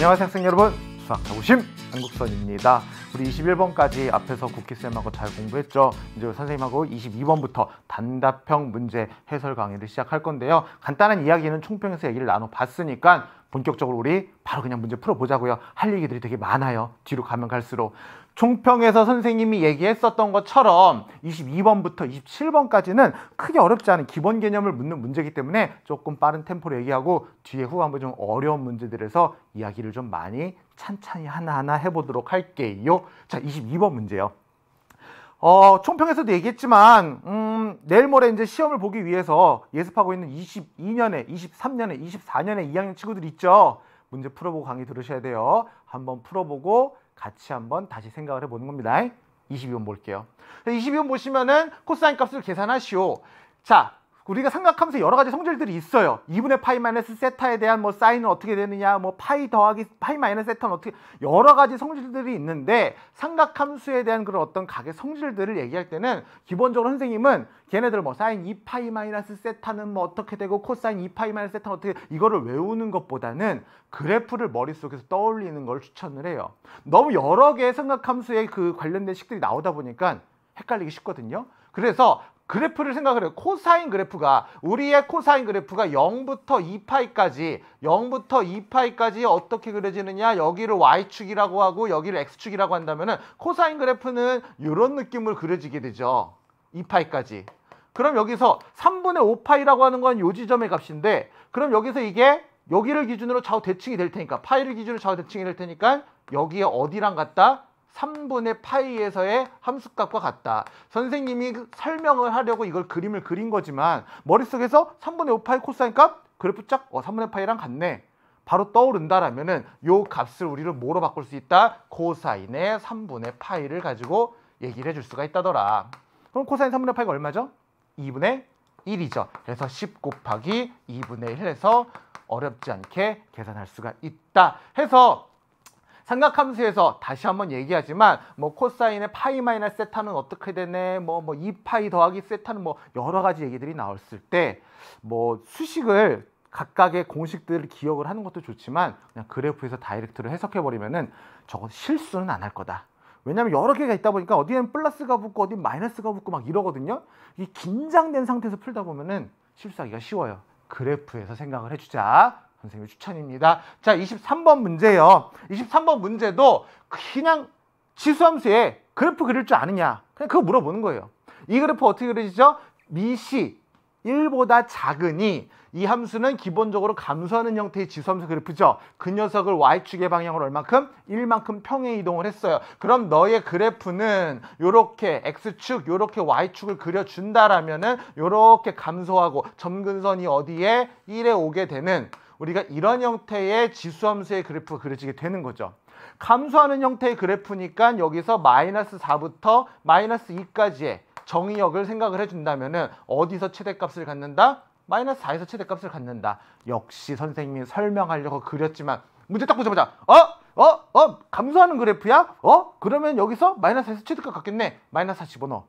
안녕하세요 학생 여러분, 수학 자부심 한국선입니다. 우리 21번까지 앞에서 국기쌤하고 잘 공부했죠. 이제 선생님하고 22번부터 단답형 문제 해설 강의를 시작할 건데요. 간단한 이야기는 총평에서 얘기를 나눠봤으니까 본격적으로 우리 바로 그냥 문제 풀어보자고요. 할 얘기들이 되게 많아요. 뒤로 가면 갈수록. 총평에서 선생님이 얘기했었던 것처럼 22번부터 27번까지는 크게 어렵지 않은 기본 개념을 묻는 문제이기 때문에 조금 빠른 템포로 얘기하고 뒤에 후반부 좀 어려운 문제들에서 이야기를 좀 많이 찬찬히 하나하나 해보도록 할게요. 자, 22번 문제요. 총평에서도 얘기했지만 내일 모레 이제 시험을 보기 위해서 예습하고 있는 22년에, 23년에, 24년에 2학년 친구들 있죠. 문제 풀어보고 강의 들으셔야 돼요. 한번 풀어보고 같이 한번 다시 생각을 해보는 겁니다. 22번 볼게요. 22번 보시면은 코사인 값을 계산하시오. 자, 우리가 삼각함수에 여러 가지 성질들이 있어요. 2분의 파이 마이너스 세타에 대한 뭐 사인은 어떻게 되느냐, 뭐 파이 더하기 파이 마이너스 세타는 어떻게, 여러 가지 성질들이 있는데 삼각함수에 대한 그런 어떤 각의 성질들을 얘기할 때는 기본적으로 선생님은 걔네들 뭐 사인 2파이 마이너스 세타는 뭐 어떻게 되고 코사인 2파이 마이너스 세타는 어떻게, 이거를 외우는 것보다는 그래프를 머릿속에서 떠올리는 걸 추천을 해요. 너무 여러 개의 삼각함수의 그 관련된 식들이 나오다 보니까 헷갈리기 쉽거든요. 그래서 그래프를 생각을 해요. 코사인 그래프가, 우리의 코사인 그래프가 0부터 2파이까지 어떻게 그려지느냐, 여기를 y축이라고 하고 여기를 x축이라고 한다면은 코사인 그래프는 이런 느낌을 그려지게 되죠. 2파이까지. 그럼 여기서 3분의 5파이라고 하는 건 요 지점의 값인데, 그럼 여기서 이게 여기를 기준으로 좌우 대칭이 될 테니까, 파이를 기준으로 좌우 대칭이 될 테니까 여기에 어디랑 같다? 3분의 파이에서의 함수값과 같다. 선생님이 설명을 하려고 이걸 그림을 그린 거지만 머릿속에서 3분의 5파이 코사인 값 그래프 짝 3분의 파이랑 같네. 바로 떠오른다라면은 요 값을 우리를 뭐로 바꿀 수 있다? 코사인의 3분의 파이를 가지고 얘기를 해줄 수가 있다더라. 그럼 코사인 3분의 파이가 얼마죠? 2분의 1이죠. 그래서 10 곱하기 2분의 1 해서 어렵지 않게 계산할 수가 있다. 해서 삼각함수에서 다시 한번 얘기하지만 뭐 코사인의 파이 마이너스 세타는 어떻게 되네, 뭐 2파이 더하기 세타는 뭐 여러 가지 얘기들이 나왔을 때 뭐 수식을 각각의 공식들을 기억을 하는 것도 좋지만 그냥 그래프에서 다이렉트로 해석해 버리면은 저거 실수는 안 할 거다. 왜냐면 여러 개가 있다 보니까 어디에는 플러스가 붙고 어디는 마이너스가 붙고 막 이러거든요. 이 긴장된 상태에서 풀다 보면은 실수하기가 쉬워요. 그래프에서 생각을 해주자. 선생님 추천입니다. 자, 23번 문제요. 23번 문제도 그냥 지수함수에 그래프 그릴 줄 아느냐, 그냥 그거 물어보는 거예요. 이 그래프 어떻게 그려지죠? 미시 1보다 작으니 이 함수는 기본적으로 감소하는 형태의 지수함수 그래프죠. 그 녀석을 y축의 방향으로 얼만큼? 1만큼 평행 이동을 했어요. 그럼 너의 그래프는 요렇게 x축, 요렇게 y축을 그려준다라면은 요렇게 감소하고 점근선이 어디에? 1에 오게 되는, 우리가 이런 형태의 지수함수의 그래프가 그려지게 되는 거죠. 감소하는 형태의 그래프니까 여기서 마이너스 4부터 마이너스 2까지의 정의역을 생각을 해준다면은 어디서 최대값을 갖는다? 마이너스 4에서 최대값을 갖는다. 역시 선생님이 설명하려고 그렸지만 문제 딱 보자마자 감소하는 그래프야? 그러면 여기서 마이너스 4에서 최대값 갖겠네. 마이너스 4 집어넣어.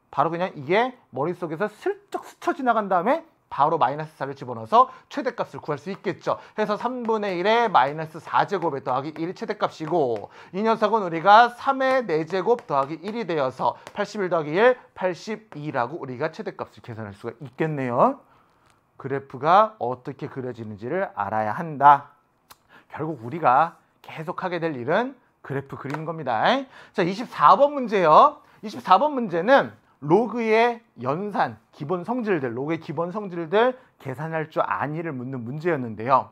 바로 그냥 이게 머릿속에서 슬쩍 스쳐 지나간 다음에 바로 마이너스 4를 집어넣어서 최대값을 구할 수 있겠죠. 해서 3분의 1에 마이너스 4제곱에 더하기 1이 최대값이고, 이 녀석은 우리가 3의 4제곱 더하기 1이 되어서 81 더하기 1, 82라고 우리가 최대값을 계산할 수가 있겠네요. 그래프가 어떻게 그려지는지를 알아야 한다. 결국 우리가 계속 하게 될 일은 그래프 그리는 겁니다. 자, 24번 문제요. 24번 문제는 로그의 연산, 기본 성질들, 로그의 기본 성질들 계산할 줄 아니를 묻는 문제였는데요.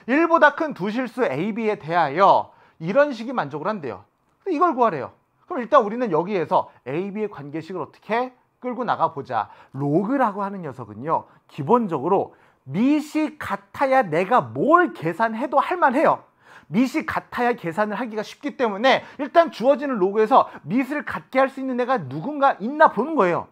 1보다 큰 두 실수 A, B에 대하여 이런 식이 만족을 한대요. 이걸 구하래요. 그럼 일단 우리는 여기에서 A, B의 관계식을 어떻게 끌고 나가보자. 로그라고 하는 녀석은요, 기본적으로 밑이 같아야 내가 뭘 계산해도 할만해요. 밑이 같아야 계산을 하기가 쉽기 때문에 일단 주어지는 로그에서 밑을 같게 할 수 있는 애가 누군가 있나 보는 거예요.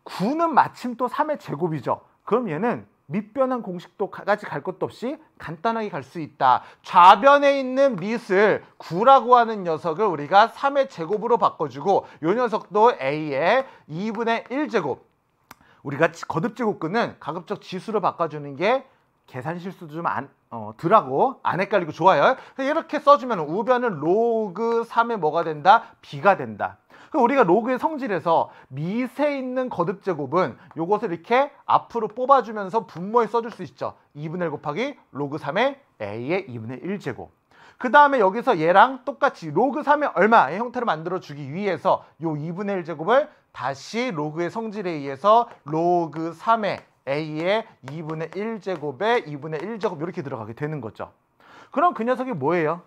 9는 마침 또 3의 제곱이죠. 그럼 얘는 밑변환 공식도까지 갈 것도 없이 간단하게 갈 수 있다. 좌변에 있는 밑을 9라고 하는 녀석을 우리가 3의 제곱으로 바꿔주고, 이 녀석도 A의 2분의 1제곱, 우리가 거듭제곱근은 가급적 지수로 바꿔주는 게 계산 실수도 좀 드라고 안 헷갈리고 좋아요. 이렇게 써주면 우변은 로그 3의 뭐가 된다? b가 된다. 그럼 우리가 로그의 성질에서 밑에 있는 거듭 제곱은 요것을 이렇게 앞으로 뽑아주면서 분모에 써줄 수 있죠. 2분의 1 곱하기 로그 3의 a의 2분의 1제곱. 그 다음에 여기서 얘랑 똑같이 로그 3의 얼마의 형태를 만들어주기 위해서 요 2분의 1제곱을 다시 로그의 성질에 의해서 로그 3의 a의 2분의 1제곱에 2분의 1제곱 이렇게 들어가게 되는 거죠. 그럼 그 녀석이 뭐예요?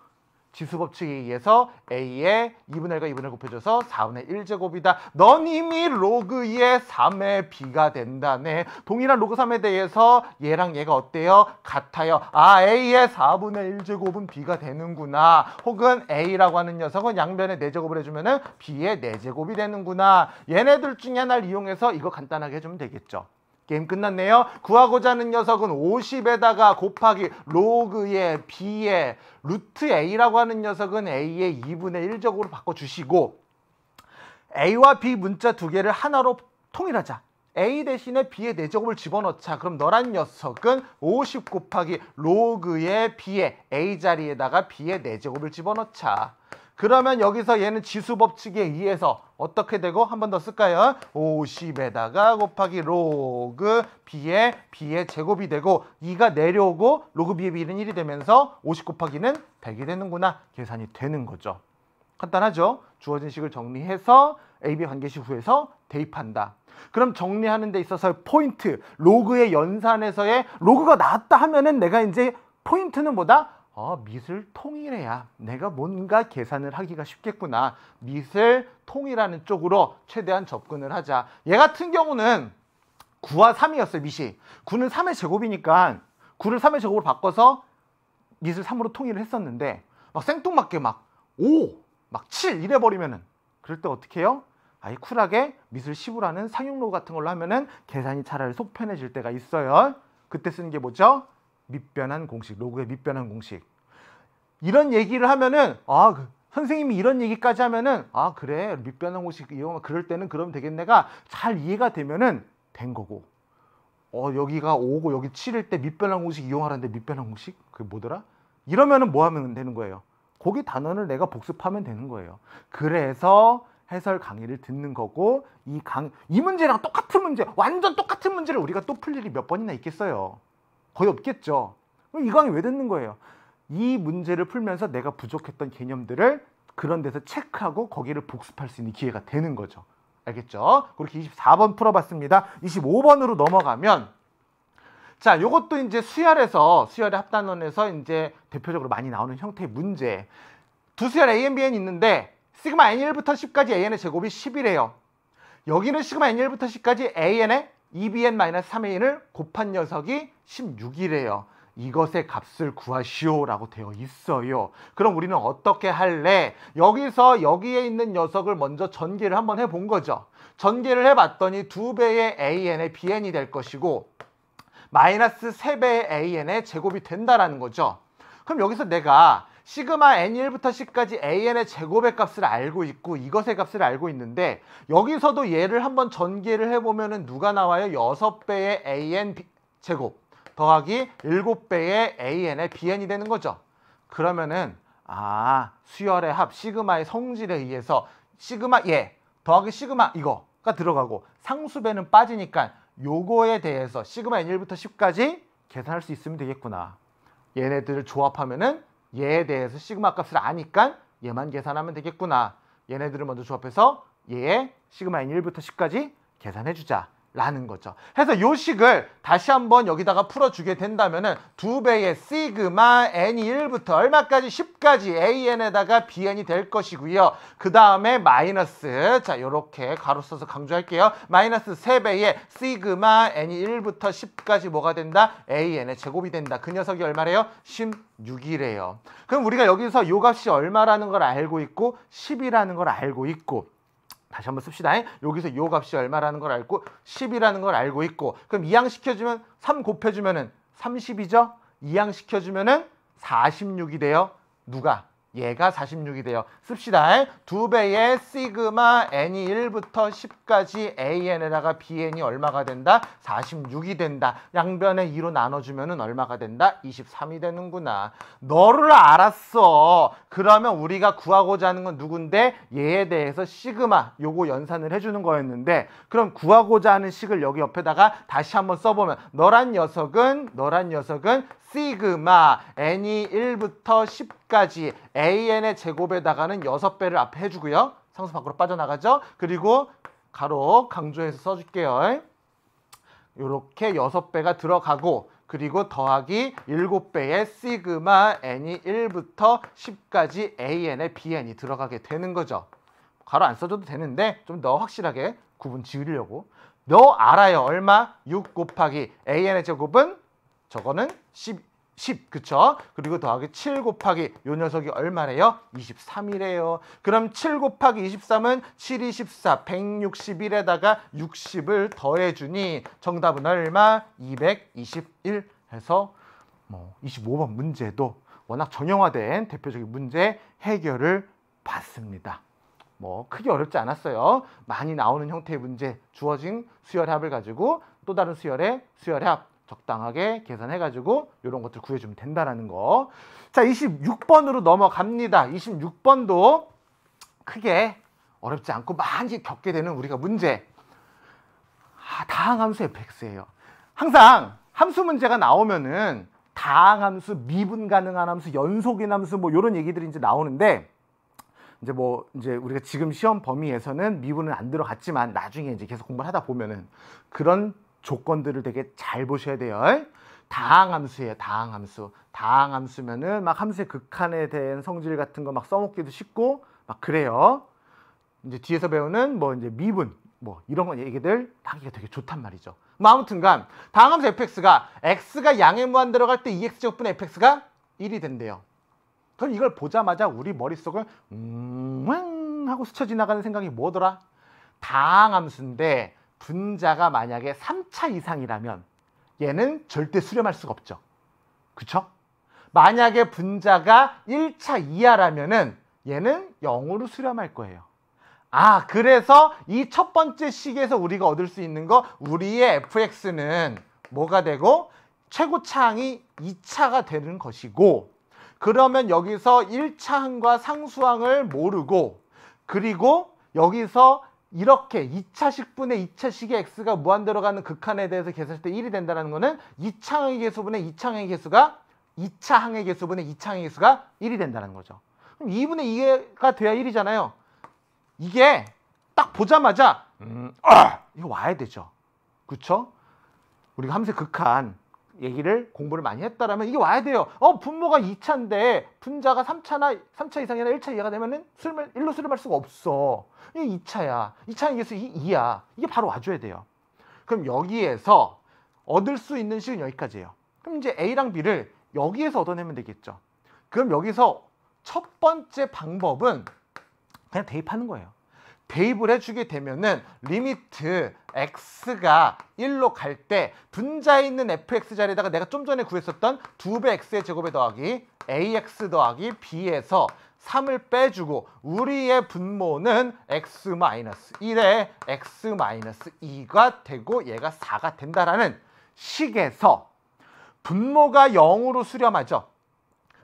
지수법칙에 의해서 a의 2분의 1과 2분의 1 곱해줘서 4분의 1제곱이다. 넌 이미 로그의 3의 b가 된다네. 동일한 로그 3에 대해서 얘랑 얘가 어때요? 같아요. 아, a의 4분의 1제곱은 b가 되는구나. 혹은 a라고 하는 녀석은 양변에 4제곱을 해주면 b의 4제곱이 되는구나. 얘네들 중에 하나를 이용해서 이거 간단하게 해주면 되겠죠. 게임 끝났네요. 구하고자 하는 녀석은 50에다가 곱하기 로그의 b의 루트 a라고 하는 녀석은 a의 2분의 1제곱으로 바꿔주시고 a와 b 문자 두 개를 하나로 통일하자. a 대신에 b의 4제곱을 집어넣자. 그럼 너란 녀석은 50 곱하기 로그의 b의 a 자리에다가 b의 4제곱을 집어넣자. 그러면 여기서 얘는 지수법칙에 의해서 어떻게 되고 한 번 더 쓸까요? 50에다가 곱하기 로그 b의 제곱이 되고 2가 내려오고 로그 b의 b는 1이 되면서 50 곱하기는 100이 되는구나. 계산이 되는 거죠. 간단하죠? 주어진 식을 정리해서 AB 관계식 후에서 대입한다. 그럼 정리하는 데 있어서 포인트, 로그의 연산에서의 로그가 나왔다 하면은 내가 이제 포인트는 뭐다? 밑을 통일해야 내가 뭔가 계산을 하기가 쉽겠구나. 밑을 통일하는 쪽으로 최대한 접근을 하자. 얘 같은 경우는 9와 3이었어요. 밑이. 9는 3의 제곱이니까 9를 3의 제곱으로 바꿔서 밑을 3으로 통일을 했었는데 막 생뚱맞게 막 5, 막 7 이래버리면은 그럴 때 어떻게 해요? 아예 쿨하게 밑을 10으로 하는 상용로그 같은 걸로 하면은 계산이 차라리 속 편해질 때가 있어요. 그때 쓰는 게 뭐죠? 밑변환 공식, 로그의 밑변환 공식. 이런 얘기를 하면은 선생님이 이런 얘기까지 하면은 그래 밑변환 공식 이용하면 그럴 때는 그러면 되겠네가 잘 이해가 되면은 된 거고 여기가 5고 여기 7일 때 밑변환 공식 이용하라는데 밑변환 공식? 그게 뭐더라? 이러면은 뭐 하면 되는 거예요? 거기 단원을 내가 복습하면 되는 거예요. 그래서 해설 강의를 듣는 거고 이 문제랑 똑같은 문제, 완전 똑같은 문제를 우리가 또 풀 일이 몇 번이나 있겠어요? 거의 없겠죠. 그럼 이 강의 왜 듣는 거예요? 이 문제를 풀면서 내가 부족했던 개념들을 그런 데서 체크하고 거기를 복습할 수 있는 기회가 되는 거죠. 알겠죠? 그렇게 24번 풀어봤습니다. 25번으로 넘어가면 자, 요것도 이제 수열의 합단원에서 이제 대표적으로 많이 나오는 형태의 문제. 두 수열 AN, BN 있는데 시그마 N1부터 10까지 AN의 제곱이 10이래요. 여기는 시그마 N1부터 10까지 AN의 2BN-3AN을 곱한 녀석이 16이래요. 이것의 값을 구하시오 라고 되어 있어요. 그럼 우리는 어떻게 할래? 여기에 있는 녀석을 먼저 전개를 한번 해본 거죠. 전개를 해봤더니 2배의 AN의 BN이 될 것이고 마이너스 3배의 AN의 제곱이 된다라는 거죠. 그럼 여기서 내가 시그마 N1부터 10까지 AN의 제곱의 값을 알고 있고 이것의 값을 알고 있는데 여기서도 얘를 한번 전개를 해보면은 누가 나와요? 6배의 AN 제곱 더하기 7배의 AN의 BN이 되는 거죠. 그러면은 수열의 합 시그마의 성질에 의해서 시그마 얘 더하기 시그마 이거가 들어가고 상수배는 빠지니까 요거에 대해서 시그마 N1부터 10까지 계산할 수 있으면 되겠구나. 얘네들을 조합하면은 얘에 대해서 시그마 값을 아니까 얘만 계산하면 되겠구나. 얘네들을 먼저 조합해서 얘의 시그마 N1부터 10까지 계산해주자 라는 거죠. 해서 요 식을 다시 한번 여기다가 풀어주게 된다면은 2배의 시그마 N1부터 얼마까지? 10까지 AN에다가 BN이 될 것이고요. 그 다음에 마이너스, 자 요렇게 가로 써서 강조할게요. 마이너스 3배의 시그마 N1부터 10까지 뭐가 된다? AN의 제곱이 된다. 그 녀석이 얼마래요? 16이래요. 그럼 우리가 여기서 요 값이 얼마라는 걸 알고 있고 10이라는 걸 알고 있고 다시 한번 씁시다. 여기서 요 값이 얼마라는 걸 알고 10이라는 걸 알고 있고 그럼 이항시켜주면 3 곱해주면은 30이죠? 이항시켜주면은 46이 돼요. 누가? 얘가 46이 돼요. 씁시다. 2배의 시그마 n이 1부터 10까지 an에다가 bn이 얼마가 된다? 46이 된다. 양변에 2로 나눠주면 얼마가 된다? 23이 되는구나. 너를 알았어. 그러면 우리가 구하고자 하는 건 누군데? 얘에 대해서 시그마 요거 연산을 해주는 거였는데, 그럼 구하고자 하는 식을 여기 옆에다가 다시 한번 써보면 너란 녀석은 시그마 n이 1부터 10까지 an의 제곱에다가는 6배를 앞에 해주고요. 상수 밖으로 빠져나가죠. 그리고 가로 강조해서 써줄게요. 이렇게 6배가 들어가고, 그리고 더하기 7배의 시그마 n이 1부터 10까지 an의 bn이 들어가게 되는 거죠. 가로 안 써줘도 되는데 좀 더 확실하게 구분 지으려고. 너 알아요. 얼마? 6 곱하기 an의 제곱은 저거는 10, 그쵸? 그리고 더하기 7 곱하기 요 녀석이 얼마래요? 23이래요. 그럼 7 곱하기 23은 7, 24, 161에다가 60을 더해주니 정답은 얼마? 221 해서 25번 문제도 워낙 정형화된 대표적인 문제 해결을 봤습니다. 크게 어렵지 않았어요. 많이 나오는 형태의 문제, 주어진 수열의 합을 가지고 또 다른 수열의 합 적당하게 계산해가지고 이런 것들 구해주면 된다는 거. 자, 26번으로 넘어갑니다. 26번도 크게 어렵지 않고 많이 겪게 되는 우리가 문제. 다항함수 fx예요. 항상 함수 문제가 나오면은 다항함수, 미분 가능한 함수, 연속인 함수 이런 얘기들이 이제 나오는데, 이제 우리가 지금 시험 범위에서는 미분은 안 들어갔지만 나중에 이제 계속 공부를 하다 보면은 그런 조건들을 되게 잘 보셔야 돼요. 다항함수예요. 다항함수면은 막 함수의 극한에 대한 성질 같은 거 막 써먹기도 쉽고 막 그래요. 이제 뒤에서 배우는 이제 미분 이런 거 얘기들 하기가 되게 좋단 말이죠. 아무튼간 다항함수 fx가 x가 양의 무한 들어갈 때 2x제곱분의 fx가 1이 된대요. 그럼 이걸 보자마자 우리 머릿속을 하고 스쳐 지나가는 생각이 뭐더라? 다항함수인데 분자가 만약에 3차 이상이라면 얘는 절대 수렴할 수가 없죠. 그쵸? 만약에 분자가 1차 이하라면은 얘는 0으로 수렴할 거예요. 그래서 이 첫 번째 식에서 우리가 얻을 수 있는 거, 우리의 fx는 뭐가 되고 최고차항이 2차가 되는 것이고, 그러면 여기서 1차항과 상수항을 모르고, 그리고 여기서 이렇게 2차식분의 2차식의 x가 무한대로 가는 극한에 대해서 계산할 때 1이 된다는 거는 2차항의 개수분의 2차항의 개수가 2차항의 개수분의 2차항의 개수가 1이 된다는 거죠. 그럼 2분의 2가 돼야 1이잖아요. 이게 딱 보자마자 이거 와야 되죠. 그쵸? 우리가 함수의 극한 얘기를 공부를 많이 했다라면 이게 와야 돼요. 분모가 2차인데 분자가 3차 이상이나 1차 이하가 되면은 1로 수렴할 수가 없어. 이게 2차야. 2차의 개수 2야. 이게 바로 와줘야 돼요. 그럼 여기에서 얻을 수 있는 식은 여기까지예요. 그럼 이제 A랑 B를 여기에서 얻어내면 되겠죠. 그럼 여기서 첫 번째 방법은 그냥 대입하는 거예요. 대입을 해주게 되면은 리미트 x가 1로 갈 때 분자에 있는 fx 자리에다가 내가 좀 전에 구했었던 2배 x의 제곱에 더하기 ax 더하기 b에서 3을 빼주고 우리의 분모는 x-1에 x-2가 되고 얘가 4가 된다라는 식에서 분모가 0으로 수렴하죠.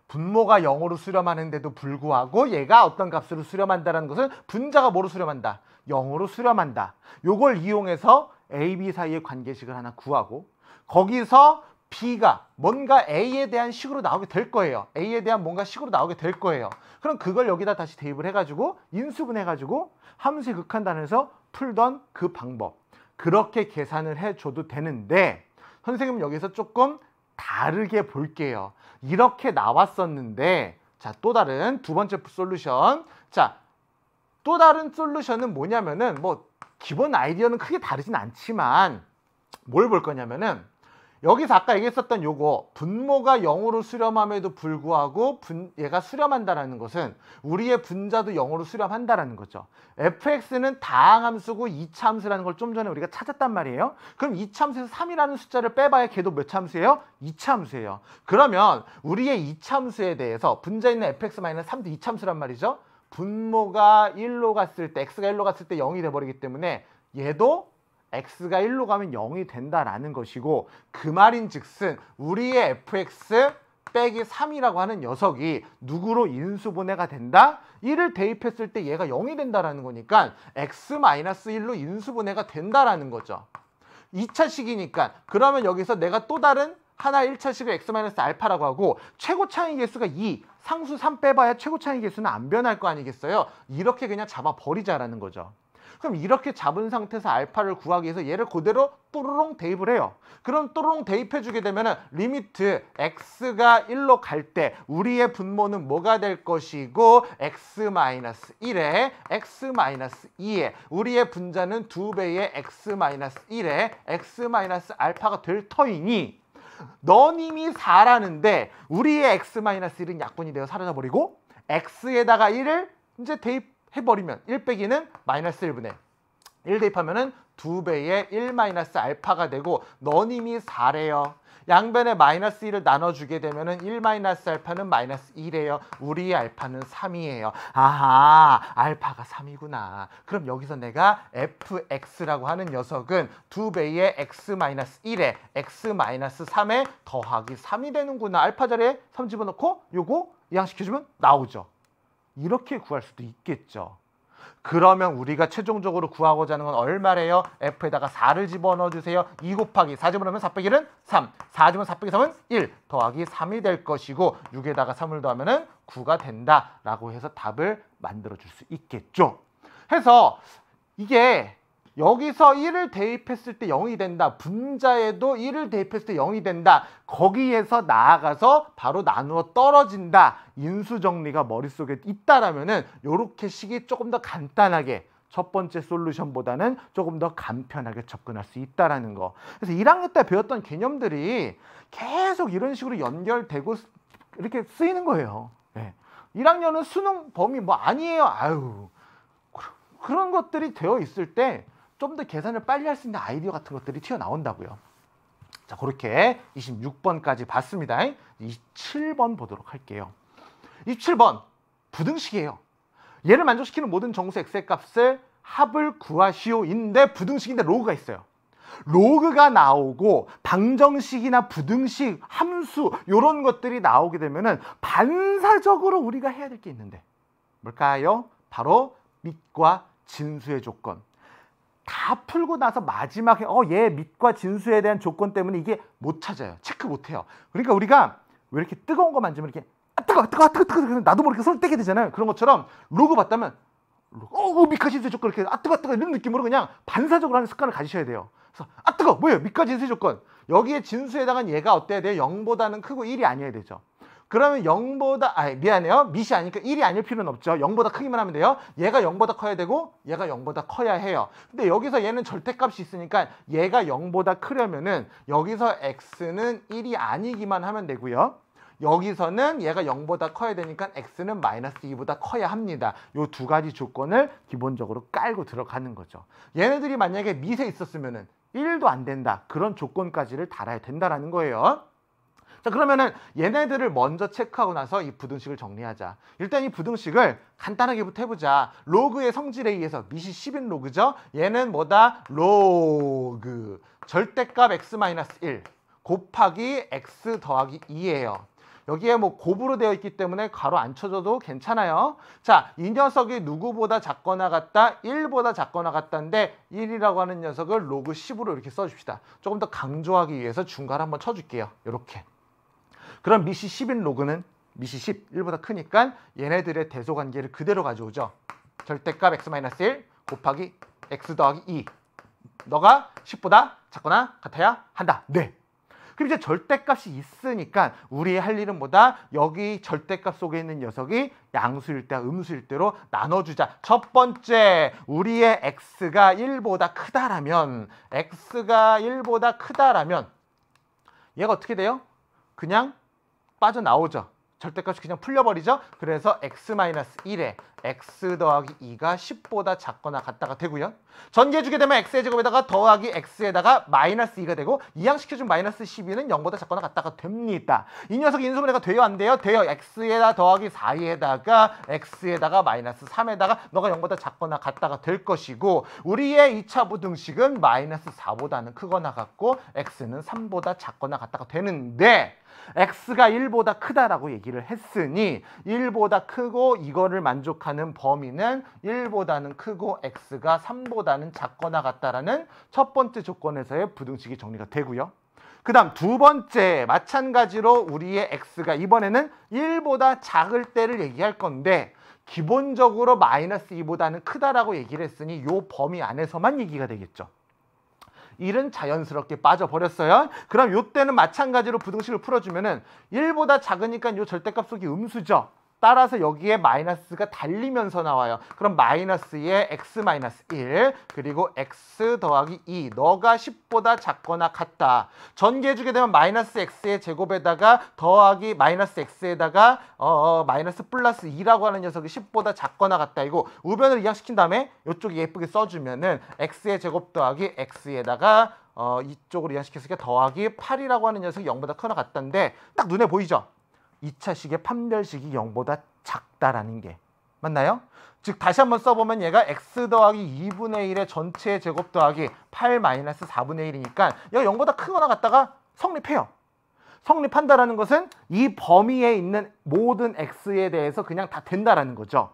분모가 0으로 수렴하는데도 불구하고 얘가 어떤 값으로 수렴한다는 것은 분자가 뭐로 수렴한다? 0으로 수렴한다. 요걸 이용해서 A, B 사이의 관계식을 하나 구하고 거기서 B가 뭔가 A에 대한 식으로 나오게 될 거예요. A에 대한 뭔가 식으로 나오게 될 거예요. 그럼 그걸 여기다 다시 대입을 해가지고 인수분해가지고 함수의 극한단에서 풀던 그 방법. 그렇게 계산을 해줘도 되는데 선생님은 여기서 조금 다르게 볼게요. 이렇게 나왔었는데 자, 또 다른 두 번째 솔루션. 자, 또 다른 솔루션은 뭐냐면은 기본 아이디어는 크게 다르진 않지만 뭘 볼 거냐면은 여기서 아까 얘기했었던 요거 분모가 0으로 수렴함에도 불구하고 얘가 수렴한다라는 것은 우리의 분자도 0으로 수렴한다라는 거죠. fx는 다항함수고 2차 함수라는 걸 좀 전에 우리가 찾았단 말이에요. 그럼 2차 함수에서 3이라는 숫자를 빼봐야 걔도 몇 차 함수예요? 2차 함수예요. 그러면 우리의 2차 함수에 대해서 분자 있는 fx-3도 2차 함수란 말이죠. 분모가 1로 갔을 때, x가 1로 갔을 때 0이 돼버리기 때문에 얘도 x가 1로 가면 0이 된다라는 것이고, 그 말인즉슨 우리의 fx 빼기 3이라고 하는 녀석이 누구로 인수분해가 된다? 1을 대입했을 때 얘가 0이 된다라는 거니까 x-1로 인수분해가 된다라는 거죠. 2차식이니까 그러면 여기서 내가 또 다른 하나 1차식을 x-알파라고 하고 최고 차이 개수가 2, 상수 3 빼봐야 최고 차이 개수는 안 변할 거 아니겠어요? 이렇게 그냥 잡아버리자라는 거죠. 그럼 이렇게 잡은 상태에서 알파를 구하기 위해서 얘를 그대로 또르롱 대입을 해요. 그럼 또르롱 대입해주게 되면은 리미트 x가 1로 갈 때 우리의 분모는 뭐가 될 것이고 x-1에 x-2에 우리의 분자는 2배의 x-1에 x-알파가 될 터이니 넌 이미 4라는데 우리의 x-1은 약분이 되어 사라져버리고 x에다가 1을 이제 대입해버리면 1 빼기는 마이너스 1분의 1 대입하면은 2배의 1-알파가 되고 넌 이미 4래요. 양변에 마이너스 1을 나눠주게 되면은 1-알파는 마이너스 2래요. 우리의 알파는 3이에요. 아하, 알파가 3이구나. 그럼 여기서 내가 fx라고 하는 녀석은 2배의 x-1에 x-3에 더하기 3이 되는구나. 알파 자리에 3 집어넣고 요거 이항시켜주면 나오죠. 이렇게 구할 수도 있겠죠. 그러면 우리가 최종적으로 구하고자 하는 건 얼마래요? f에다가 4를 집어넣어 주세요. 2 곱하기 4 집어넣으면 4 빼기는 3. 4 집어넣으면 4 빼기 3은 1 더하기 3이 될 것이고 6에다가 3을 더하면 9가 된다라고 해서 답을 만들어 줄 수 있겠죠. 해서 이게 여기서 1을 대입했을 때 0이 된다. 분자에도 1을 대입했을 때 0이 된다. 거기에서 나아가서 바로 나누어 떨어진다. 인수정리가 머릿속에 있다라면은 요렇게 식이 조금 더 간단하게 첫 번째 솔루션보다는 조금 더 간편하게 접근할 수 있다라는 거. 그래서 1학년 때 배웠던 개념들이 계속 이런 식으로 연결되고 이렇게 쓰이는 거예요. 네. 1학년은 수능 범위 뭐 아니에요. 아유. 그런 것들이 되어 있을 때 좀 더 계산을 빨리 할 수 있는 아이디어 같은 것들이 튀어나온다고요. 자, 그렇게 26번까지 봤습니다. 27번 보도록 할게요. 27번 부등식이에요. 얘를 만족시키는 모든 정수 x의 값을 합을 구하시오인데 부등식인데 로그가 있어요. 로그가 나오고 방정식이나 부등식, 함수 이런 것들이 나오게 되면은 반사적으로 우리가 해야 될 게 있는데 뭘까요? 바로 밑과 진수의 조건. 다 풀고 나서 마지막에 얘 밑과 진수에 대한 조건 때문에 이게 못 찾아요. 체크 못 해요. 그러니까 우리가 왜 이렇게 뜨거운 거 만지면 이렇게 뜨거워 나도 모르게 손을 떼게 되잖아요. 그런 것처럼 로그 봤다면 밑과 진수의 조건 이렇게 뜨거워 이런 느낌으로 그냥 반사적으로 하는 습관을 가지셔야 돼요. 그래서 뜨거워 뭐예요? 밑과 진수의 조건. 여기에 진수에다가 얘가 어때야 돼요? 0보다는 크고 1이 아니어야 되죠. 그러면 0보다 미안해요. 밑이 아니니까 1이 아닐 필요는 없죠. 0보다 크기만 하면 돼요. 얘가 0보다 커야 되고 얘가 0보다 커야 해요. 근데 여기서 얘는 절대값이 있으니까 얘가 0보다 크려면은 여기서 x는 1이 아니기만 하면 되고요. 여기서는 얘가 0보다 커야 되니까 x는 마이너스 2보다 커야 합니다. 요 두 가지 조건을 기본적으로 깔고 들어가는 거죠. 얘네들이 만약에 밑에 있었으면은 1도 안 된다. 그런 조건까지를 달아야 된다라는 거예요. 자, 그러면은 얘네들을 먼저 체크하고 나서 이 부등식을 정리하자. 일단 이 부등식을 간단하게부터 해보자. 로그의 성질에 의해서 밑이 10인 로그죠. 얘는 뭐다? 로그 절대값 x-1 곱하기 x 더하기 2예요. 여기에 뭐 곱으로 되어 있기 때문에 괄호 안 쳐줘도 괜찮아요. 자, 이 녀석이 누구보다 작거나 같다? 1보다 작거나 같다인데 1이라고 하는 녀석을 로그 10으로 이렇게 써줍시다. 조금 더 강조하기 위해서 중괄 한번 쳐줄게요. 이렇게. 그럼 밑이 10인 로그는 밑이 10, 1보다 크니까 얘네들의 대소관계를 그대로 가져오죠. 절대값 x-1 곱하기 x 더하기 2. 너가 10보다 작거나 같아야 한다. 네. 그럼 이제 절대값이 있으니까 우리 할 일은 뭐다? 여기 절대값 속에 있는 녀석이 양수일 때와 음수일 때로 나눠주자. 첫 번째, 우리의 x가 1보다 크다라면 얘가 어떻게 돼요? 그냥 빠져나오죠. 절대값이 그냥 풀려버리죠. 그래서 x-1에 x 더하기 2가 10보다 작거나 같다가 되고요. 전개해주게 되면 x의 제곱에다가 더하기 x에다가 마이너스 2가 되고 이항시켜준 마이너스 12는 0보다 작거나 같다가 됩니다. 이 녀석이 인수분해가 돼요? 안 돼요? 돼요. x에다 더하기 4에다가 x에다가 마이너스 3에다가 너가 0보다 작거나 같다가 될 것이고 우리의 2차 부등식은 마이너스 4보다는 크거나 같고 x는 3보다 작거나 같다가 되는데 x가 1보다 크다라고 얘기를 했으니 1보다 크고 이거를 만족하는 범위는 1보다는 크고 x가 3보다는 작거나 같다라는 첫 번째 조건에서의 부등식이 정리가 되고요. 그 다음 두 번째 마찬가지로 우리의 x가 이번에는 1보다 작을 때를 얘기할 건데 기본적으로 마이너스 2보다는 크다라고 얘기를 했으니 이 범위 안에서만 얘기가 되겠죠. 1은 자연스럽게 빠져버렸어요. 그럼 이때는 마찬가지로 부등식을 풀어주면은 1보다 작으니까 이 절대값 속이 음수죠. 따라서 여기에 마이너스가 달리면서 나와요. 그럼 마이너스에 x-1 그리고 x 더하기 2 너가 10보다 작거나 같다. 전개해주게 되면 마이너스 x의 제곱에다가 더하기 마이너스 x에다가 마이너스 플러스 2라고 하는 녀석이 10보다 작거나 같다. 이거 우변을 이항시킨 다음에 이쪽에 예쁘게 써주면은 x의 제곱 더하기 x에다가 이쪽으로 이항시켰으니까 더하기 8이라고 하는 녀석이 0보다 크거나 같다인데 딱 눈에 보이죠? 2차식의 판별식이 0보다 작다라는 게 맞나요? 즉 다시 한번 써보면 얘가 x 더하기 2분의 1의 전체 제곱 더하기 8 마이너스 4분의 1이니까 얘가 0보다 크거나 같다가 성립해요. 성립한다라는 것은 이 범위에 있는 모든 x에 대해서 그냥 다 된다라는 거죠.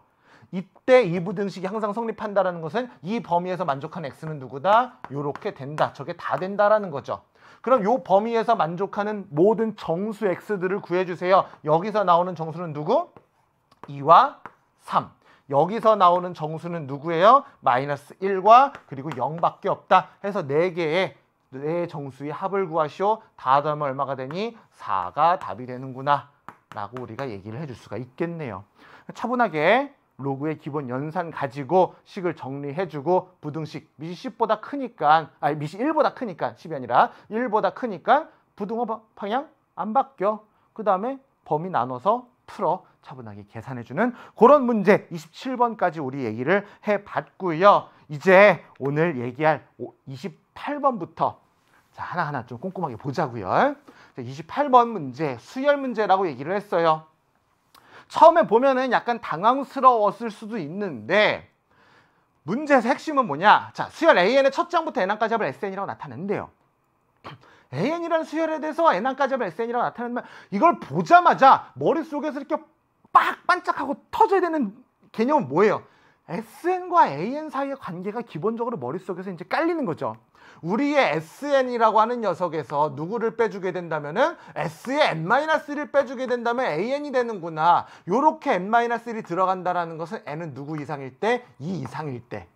이때 이 부등식이 항상 성립한다라는 것은 이 범위에서 만족하는 x는 누구다? 요렇게 된다. 저게 다 된다라는 거죠. 그럼 요 범위에서 만족하는 모든 정수 x들을 구해주세요. 여기서 나오는 정수는 누구? 2와 3. 여기서 나오는 정수는 누구예요? 마이너스 1과 그리고 0밖에 없다. 해서 4개의 네 정수의 합을 구하시오. 다 더하면 얼마가 되니? 4가 답이 되는구나. 라고 우리가 얘기를 해줄 수가 있겠네요. 차분하게 로그의 기본 연산 가지고 식을 정리해주고 부등식 밑이 10보다 크니까 밑이 1보다 크니까 10이 아니라 1보다 크니까 부등호 방향 안 바뀌어. 그 다음에 범위 나눠서 풀어 차분하게 계산해주는 그런 문제 27번까지 우리 얘기를 해봤고요. 이제 오늘 얘기할 28번부터 자 하나하나 좀 꼼꼼하게 보자고요. 28번 문제 수열 문제라고 얘기를 했어요. 처음에 보면은 약간 당황스러웠을 수도 있는데 문제에서 핵심은 뭐냐? 자, 수열 AN의 첫 장부터 N항까지 합을 SN이라고 나타낸대요. AN이라는 수열에 대해서 N항까지 합을 SN이라고 나타내면 이걸 보자마자 머릿속에서 이렇게 빡 반짝하고 터져야 되는 개념은 뭐예요? SN과 AN 사이의 관계가 기본적으로 머릿속에서 이제 깔리는 거죠. 우리의 SN이라고 하는 녀석에서 누구를 빼주게 된다면은 S의 N-1를 빼주게 된다면 AN이 되는구나. 요렇게 N-1이 들어간다라는 것은 N은 누구 이상일 때? 2 이상일 때.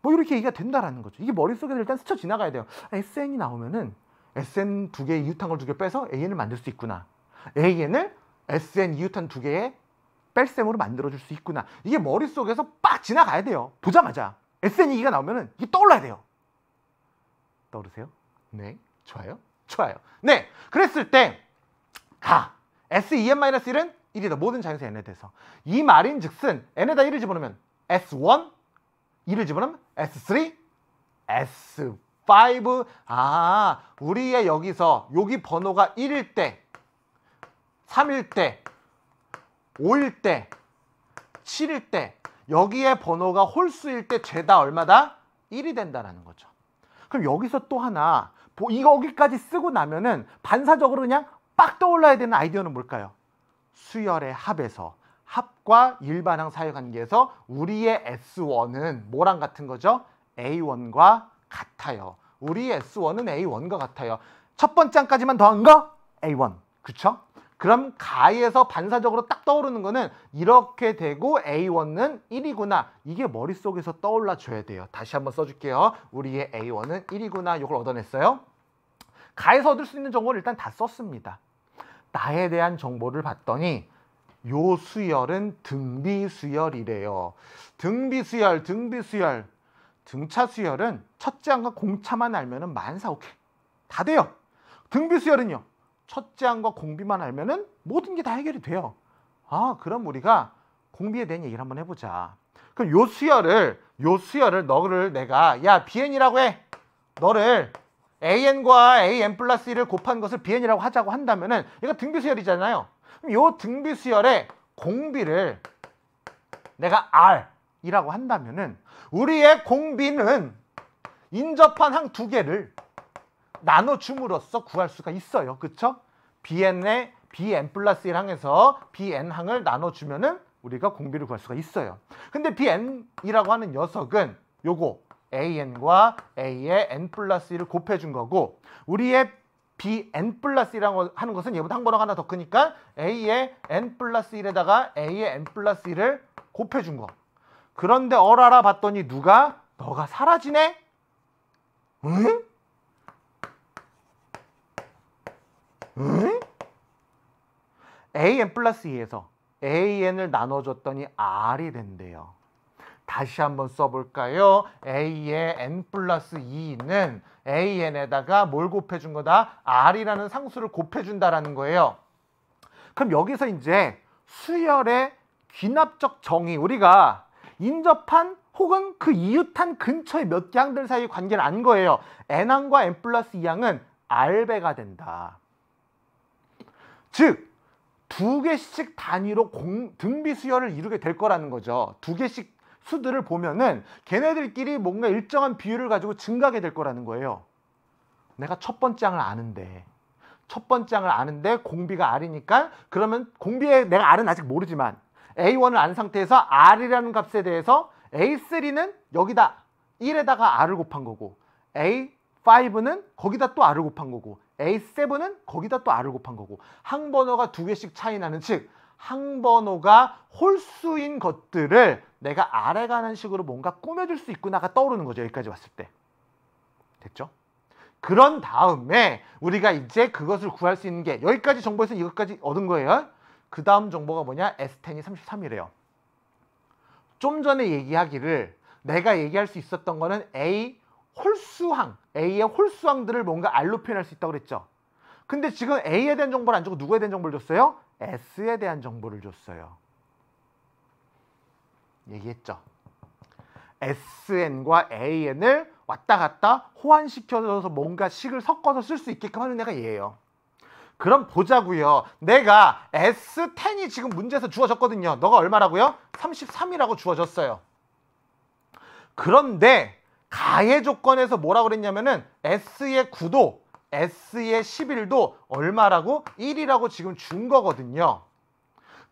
뭐 이렇게 얘기가 된다라는 거죠. 이게 머릿속에서 일단 스쳐 지나가야 돼요. SN이 나오면은 SN 2개 이웃한 걸 2개 빼서 AN을 만들 수 있구나. AN을 SN 이웃한 2개의 뺄셈으로 만들어줄 수 있구나. 이게 머릿속에서 빡 지나가야 돼요. 보자마자 SN 2개가 나오면은 이게 떠올라야 돼요. 떠오르세요? 네, 좋아요. 좋아요. 네, 그랬을 때 S2n-1은 1이다. 모든 자연수 n에 대해서. 이 말인 즉슨 n에다 1을 집어넣으면 S1, 2를 집어넣으면 S3, S5. 우리의 여기서 여기 번호가 1일 때, 3일 때, 5일 때, 7일 때 여기에 번호가 홀수일 때 죄다 얼마다? 1이 된다는 거죠. 그럼 여기서 또 하나 여기까지 쓰고 나면은 반사적으로 그냥 빡 떠올라야 되는 아이디어는 뭘까요? 수열의 합에서 합과 일반항 사이관계에서 우리의 S1은 뭐랑 같은 거죠? A1과 같아요. 우리의 S1은 A1과 같아요. 첫 번째 항까지만 더한 거 A1. 그쵸? 그럼 가에서 반사적으로 딱 떠오르는 거는 이렇게 되고 A1은 1이구나. 이게 머릿속에서 떠올라 줘야 돼요. 다시 한번 써줄게요. 우리의 A1은 1이구나. 이걸 얻어냈어요. 가에서 얻을 수 있는 정보를 일단 다 썼습니다. 나에 대한 정보를 봤더니 요 수열은 등비수열이래요. 등비수열. 등차 수열은 첫째 항과 공차만 알면은 만사 오케이. 다 돼요. 등비수열은요. 첫째 항과 공비만 알면은 모든 게 다 해결이 돼요. 아, 그럼 우리가 공비에 대한 얘기를 한번 해보자. 그럼 요 수열을 너를 내가 야 bn이라고 해. 너를 an과 an 플러스 1을 곱한 것을 bn이라고 하자고 한다면은 이거 등비수열이잖아요. 그럼 요 등비수열의 공비를 내가 r이라고 한다면은 우리의 공비는 인접한 항 두 개를 나눠줌으로써 구할 수가 있어요. 그쵸? bn의 bn 플러스 1항에서 bn항을 나눠주면은 우리가 공비를 구할 수가 있어요. 근데 bn이라고 하는 녀석은 요거 an과 a의 n 플러스 1을 곱해준 거고 우리의 bn 플러스 1이라고 하는 것은 얘보다 항번호가 하나 더 크니까 a의 n 플러스 1에다가 a의 n 플러스 1을 곱해준 거. 그런데 어라라 봤더니 너가 사라지네? 응? 응? an 플러스 2에서 an을 나눠줬더니 r이 된대요. 다시 한번 써볼까요? a의 n 플러스 2는 an에다가 뭘 곱해준 거다? r이라는 상수를 곱해준다라는 거예요. 그럼 여기서 이제 수열의 귀납적 정의, 우리가 인접한 혹은 그 이웃한 근처의 몇 개 항들 사이의 관계를 안 거예요. n항과 n 플러스 2항은 r배가 된다. 즉, 두 개씩 단위로 등비수열을 이루게 될 거라는 거죠. 두 개씩 수들을 보면은 걔네들끼리 뭔가 일정한 비율을 가지고 증가하게 될 거라는 거예요. 내가 첫 번째 항을 아는데 공비가 r이니까 그러면 공비의 내가 r은 아직 모르지만 a1을 안 상태에서 r이라는 값에 대해서 a3는 여기다 1에다가 r을 곱한 거고 a5는 거기다 또 r을 곱한 거고 A7은 거기다 또 r을 곱한 거고 항번호가 두 개씩 차이 나는 즉 항번호가 홀수인 것들을 내가 r에 관한 식으로 뭔가 꾸며줄 수 있구나가 떠오르는 거죠. 여기까지 왔을 때. 됐죠? 그런 다음에 우리가 이제 그것을 구할 수 있는 게 여기까지 정보에서 이것까지 얻은 거예요. 그 다음 정보가 뭐냐? S10이 33이래요. 좀 전에 얘기하기를 내가 얘기할 수 있었던 거는 A 홀수항, A의 홀수항들을 뭔가 R로 표현할 수 있다고 그랬죠. 근데 지금 A에 대한 정보를 안 주고 누구에 대한 정보를 줬어요? S에 대한 정보를 줬어요. 얘기했죠. SN과 AN을 왔다 갔다 호환시켜서 뭔가 식을 섞어서 쓸 수 있게끔 하는 애가 얘예요. 그럼 보자고요. 내가 S10이 지금 문제에서 주어졌거든요. 너가 얼마라고요? 33이라고 주어졌어요. 그런데 가해 조건에서 뭐라고 그랬냐면은 S의 9도, S의 11도 얼마라고? 1이라고 지금 준 거거든요.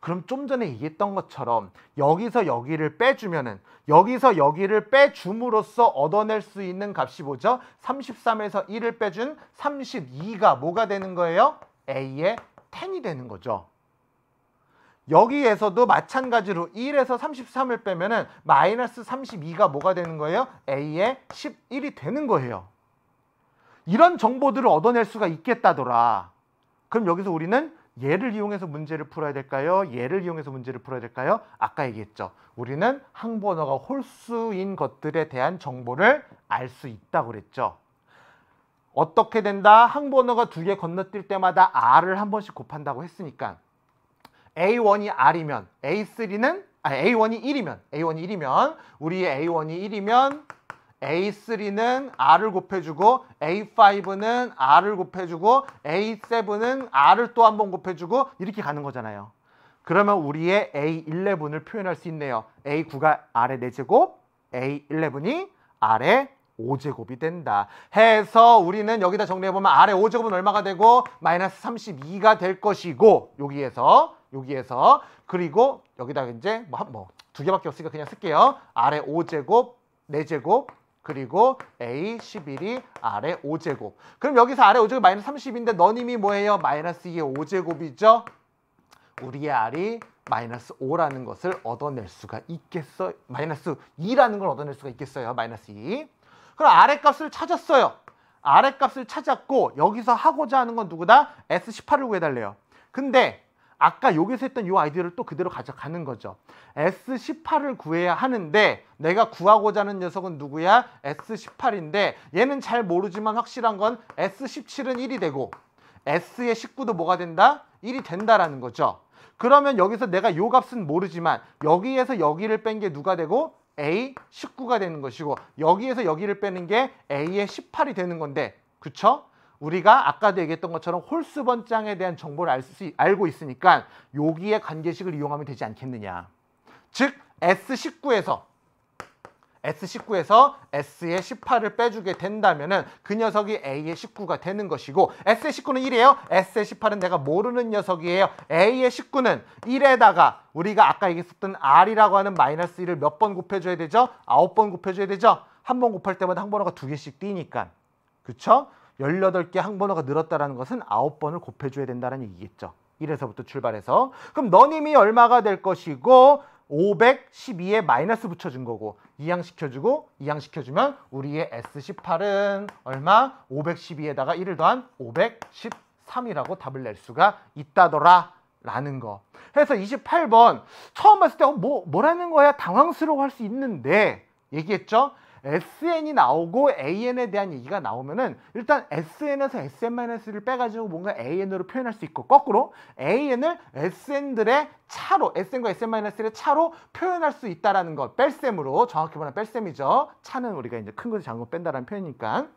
그럼 좀 전에 얘기했던 것처럼 여기서 여기를 빼주면은 여기서 여기를 빼줌으로써 얻어낼 수 있는 값이 뭐죠? 33에서 1을 빼준 32가 뭐가 되는 거예요? A의 10이 되는 거죠. 여기에서도 마찬가지로 1에서 33을 빼면은 마이너스 32가 뭐가 되는 거예요? A의 11이 되는 거예요. 이런 정보들을 얻어낼 수가 있겠다더라. 그럼 여기서 우리는 얘를 이용해서 문제를 풀어야 될까요? 얘를 이용해서 문제를 풀어야 될까요? 아까 얘기했죠. 우리는 항번호가 홀수인 것들에 대한 정보를 알 수 있다고 그랬죠. 어떻게 된다? 항번호가 두 개 건너뛸 때마다 r을 한 번씩 곱한다고 했으니까 A1이 R이면 A1이 1이면 우리의 A1이 1이면 A3는 R을 곱해주고 A5는 R을 곱해주고 A7은 R을 또 한 번 곱해주고 이렇게 가는 거잖아요. 그러면 우리의 A11을 표현할 수 있네요. A9가 R의 4제곱, A11이 R의 5제곱이 된다. 해서 우리는 여기다 정리해보면 R의 5제곱은 얼마가 되고 마이너스 32가 될 것이고 여기에서 그리고 여기다 이제 두 개밖에 없으니까 그냥 쓸게요. R의 5제곱, 4제곱 그리고 A11이 R의 5제곱. 그럼 여기서 R의 5제곱 마이너스 30인데 너님이 뭐예요? 마이너스 2의 5제곱이죠? 우리의 R이 마이너스 5라는 것을 얻어낼 수가 있겠어요? 마이너스 2라는 걸 얻어낼 수가 있겠어요? 마이너스 2. 그럼 R의 값을 찾았어요. R의 값을 찾았고 여기서 하고자 하는 건 누구다? S18을 구해달래요. 근데 아까 여기서 했던 이 아이디어를 또 그대로 가져가는 거죠. S18을 구해야 하는데 내가 구하고자 하는 녀석은 누구야? S18인데 얘는 잘 모르지만 확실한 건 S17은 1이 되고 S의 19도 뭐가 된다? 1이 된다라는 거죠. 그러면 여기서 내가 요 값은 모르지만 여기에서 여기를 뺀 게 누가 되고 A 19가 되는 것이고 여기에서 여기를 빼는 게 A의 18이 되는 건데 그쵸? 우리가 아까도 얘기했던 것처럼 홀수번장에 대한 정보를 알고 있으니까 여기에 관계식을 이용하면 되지 않겠느냐. 즉 S19에서 S의 18을 빼주게 된다면은 그 녀석이 A의 19가 되는 것이고 S의 19는 1이에요. S의 18은 내가 모르는 녀석이에요. A의 19는 1에다가 우리가 아까 얘기했었던 R이라고 하는 마이너스 1을 몇 번 곱해줘야 되죠? 9번 곱해줘야 되죠? 한 번 곱할 때마다 항번호가 2개씩 띄니까. 그쵸? 18개 항번호가 늘었다는 것은 9번을 곱해줘야 된다는 얘기겠죠. 1에서부터 출발해서. 그럼 너님이 얼마가 될 것이고 512에 마이너스 붙여준 거고 이항시켜주고 이항시켜주면 우리의 S18은 얼마? 512에다가 1을 더한 513이라고 답을 낼 수가 있다더라 라는 거. 그래서 28번 처음 봤을 때 뭐라는 거야? 당황스러워할 수 있는데 얘기했죠? SN이 나오고 AN에 대한 얘기가 나오면은 일단 SN에서 SN-를 빼가지고 뭔가 AN으로 표현할 수 있고 거꾸로 AN을 SN들의 차로 SN과 SN-의 차로 표현할 수 있다라는 것. 뺄셈으로 정확히 말하면 뺄셈이죠. 차는 우리가 이제 큰 것을 작은 거 뺀다라는 표현이니까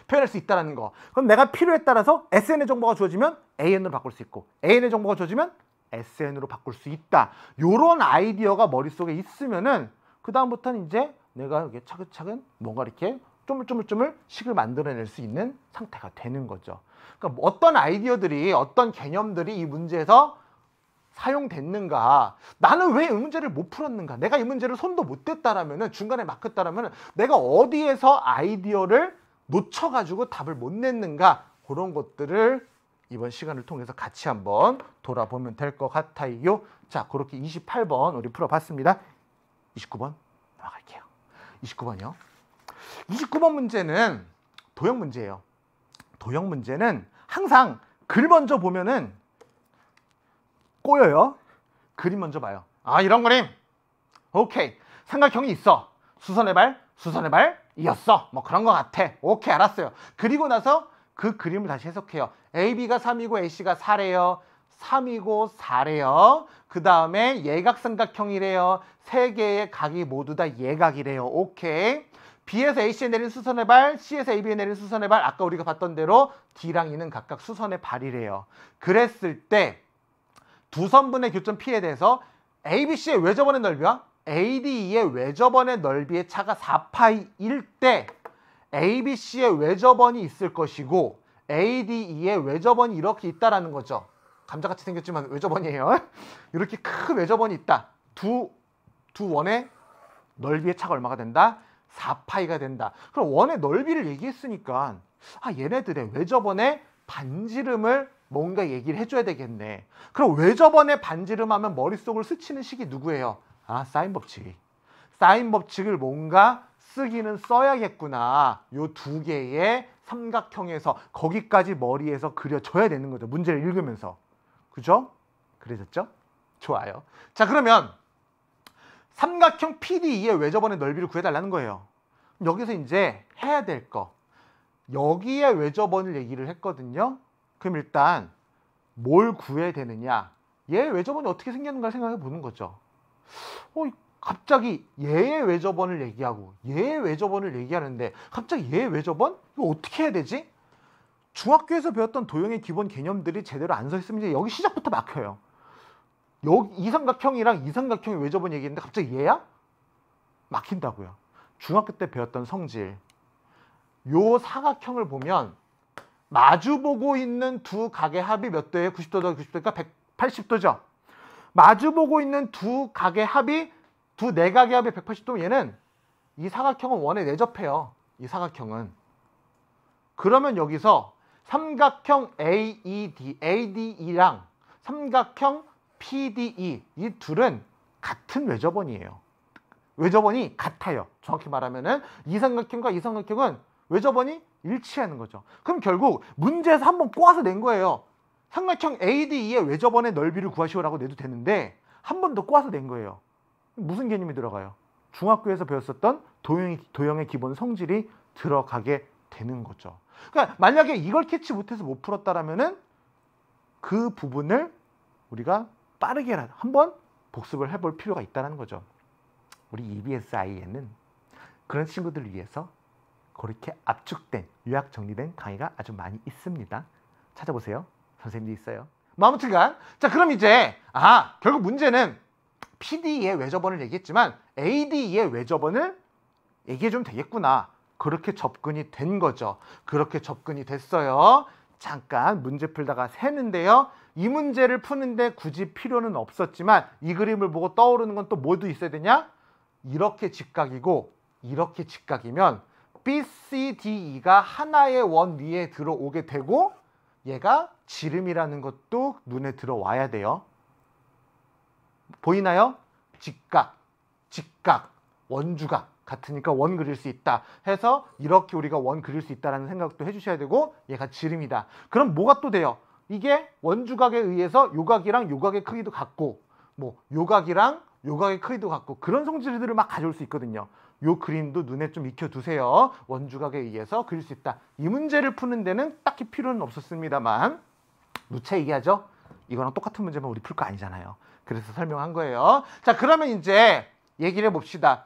표현할 수 있다라는 거. 그럼 내가 필요에 따라서 SN의 정보가 주어지면 AN으로 바꿀 수 있고 AN의 정보가 주어지면 SN으로 바꿀 수 있다. 요런 아이디어가 머릿속에 있으면은 그 다음부터는 이제 내가 이렇게 차근차근 뭔가 이렇게 쪼물쪼물쪼물 식을 만들어낼 수 있는 상태가 되는 거죠. 그러니까 어떤 아이디어들이 어떤 개념들이 이 문제에서 사용됐는가? 나는 왜 이 문제를 못 풀었는가? 내가 이 문제를 손도 못 댔다라면은 중간에 막혔다라면은 내가 어디에서 아이디어를 놓쳐가지고 답을 못 냈는가? 그런 것들을 이번 시간을 통해서 같이 한번 돌아보면 될 것 같아요. 자, 그렇게 28번 우리 풀어봤습니다. 29번 넘어갈게요. 29번이요. 29번 문제는 도형 문제예요. 도형 문제는 항상 글 먼저 보면은 꼬여요. 그림 먼저 봐요. 아, 이런 그림. 오케이. 삼각형이 있어. 수선의 발, 수선의 발이었어. 뭐 그런 것 같아. 오케이, 알았어요. 그리고 나서 그 그림을 다시 해석해요. AB가 3이고 AC가 4래요. 3이고 4래요. 그 다음에 예각삼각형이래요. 세 개의 각이 모두 다 예각이래요. 오케이. B에서 AC에 내린 수선의 발, C에서 AB에 내린 수선의 발, 아까 우리가 봤던 대로 D랑 E는 각각 수선의 발이래요. 그랬을 때 두 선분의 교점 P에 대해서 ABC의 외접원의 넓이와 ADE의 외접원의 넓이의 차가 4파이일 때 ABC의 외접원이 있을 것이고 ADE의 외접원이 이렇게 있다라는 거죠. 감자같이 생겼지만 외접원이에요. 이렇게 큰 외접원이 있다. 두 원의 넓이의 차가 얼마가 된다? 4파이가 된다. 그럼 원의 넓이를 얘기했으니까 얘네들의 외접원의 반지름을 뭔가 얘기를 해줘야 되겠네. 그럼 외접원의 반지름 하면 머릿속을 스치는 식이 누구예요? 사인 법칙. 사인 법칙을 뭔가 쓰기는 써야겠구나. 요 두 개의 삼각형에서 거기까지 머리에서 그려줘야 되는 거죠. 문제를 읽으면서. 그죠? 그래졌죠? 좋아요. 자, 그러면 삼각형 PDE의 외접원의 넓이를 구해달라는 거예요. 여기서 이제 해야 될 거. 여기에 외접원을 얘기를 했거든요. 그럼 일단 뭘 구해야 되느냐? 얘 외접원이 어떻게 생겼는가 생각해 보는 거죠. 갑자기 얘의 외접원을 얘기하고 얘의 외접원을 얘기하는데 갑자기 얘의 외접원? 이거 어떻게 해야 되지? 중학교에서 배웠던 도형의 기본 개념들이 제대로 안 서 있으면 이제 여기 시작부터 막혀요. 여기 이 삼각형이랑 이 삼각형의 외접원 얘기했는데 갑자기 얘야? 막힌다고요. 중학교 때 배웠던 성질. 요 사각형을 보면 마주보고 있는 두 각의 합이 몇 도예요? 90도 더 90도니까 180도죠. 마주보고 있는 두 각의 합이 두 내각의 합이 180도면 얘는 이 사각형은 원에 내접해요. 이 사각형은. 그러면 여기서 삼각형 ADE랑 삼각형 PDE 이 둘은 같은 외접원이에요. 외접원이 같아요. 정확히 말하면은 이 삼각형과 이 삼각형은 외접원이 일치하는 거죠. 그럼 결국 문제에서 한번 꼬아서 낸 거예요. 삼각형 ADE의 외접원의 넓이를 구하시오라고 내도 되는데 한 번 더 꼬아서 낸 거예요. 무슨 개념이 들어가요? 중학교에서 배웠었던 도형의 기본 성질이 들어가게 되는 거죠. 그러니까 만약에 이걸 캐치 못해서 못 풀었다라면은 그 부분을 우리가 빠르게 한번 복습을 해볼 필요가 있다는 거죠. 우리 EBSI에는 그런 친구들을 위해서 그렇게 압축된, 요약 정리된 강의가 아주 많이 있습니다. 찾아보세요. 선생님도 있어요. 뭐 아무튼간 자, 그럼 이제 결국 문제는 PDE의 외접원을 얘기했지만 ADE의 외접원을 얘기해주면 되겠구나. 그렇게 접근이 된 거죠. 그렇게 접근이 됐어요. 잠깐 문제 풀다가 새는데요. 이 문제를 푸는데 굳이 필요는 없었지만 이 그림을 보고 떠오르는 건 또 뭐도 있어야 되냐? 이렇게 직각이고 이렇게 직각이면 BCDE가 하나의 원 위에 들어오게 되고 얘가 지름이라는 것도 눈에 들어와야 돼요. 보이나요? 직각, 직각, 원주각 같으니까 원 그릴 수 있다 해서 이렇게 우리가 원 그릴 수 있다는 생각도 해주셔야 되고 얘가 지름이다. 그럼 뭐가 또 돼요? 이게 원주각에 의해서 요각이랑 요각의 크기도 같고 뭐 요각이랑 요각의 크기도 같고 그런 성질들을 막 가져올 수 있거든요. 요 그림도 눈에 좀 익혀두세요. 원주각에 의해서 그릴 수 있다. 이 문제를 푸는 데는 딱히 필요는 없었습니다만 누차 얘기하죠. 이거랑 똑같은 문제만 우리 풀 거 아니잖아요. 그래서 설명한 거예요. 자, 그러면 이제 얘기를 해봅시다.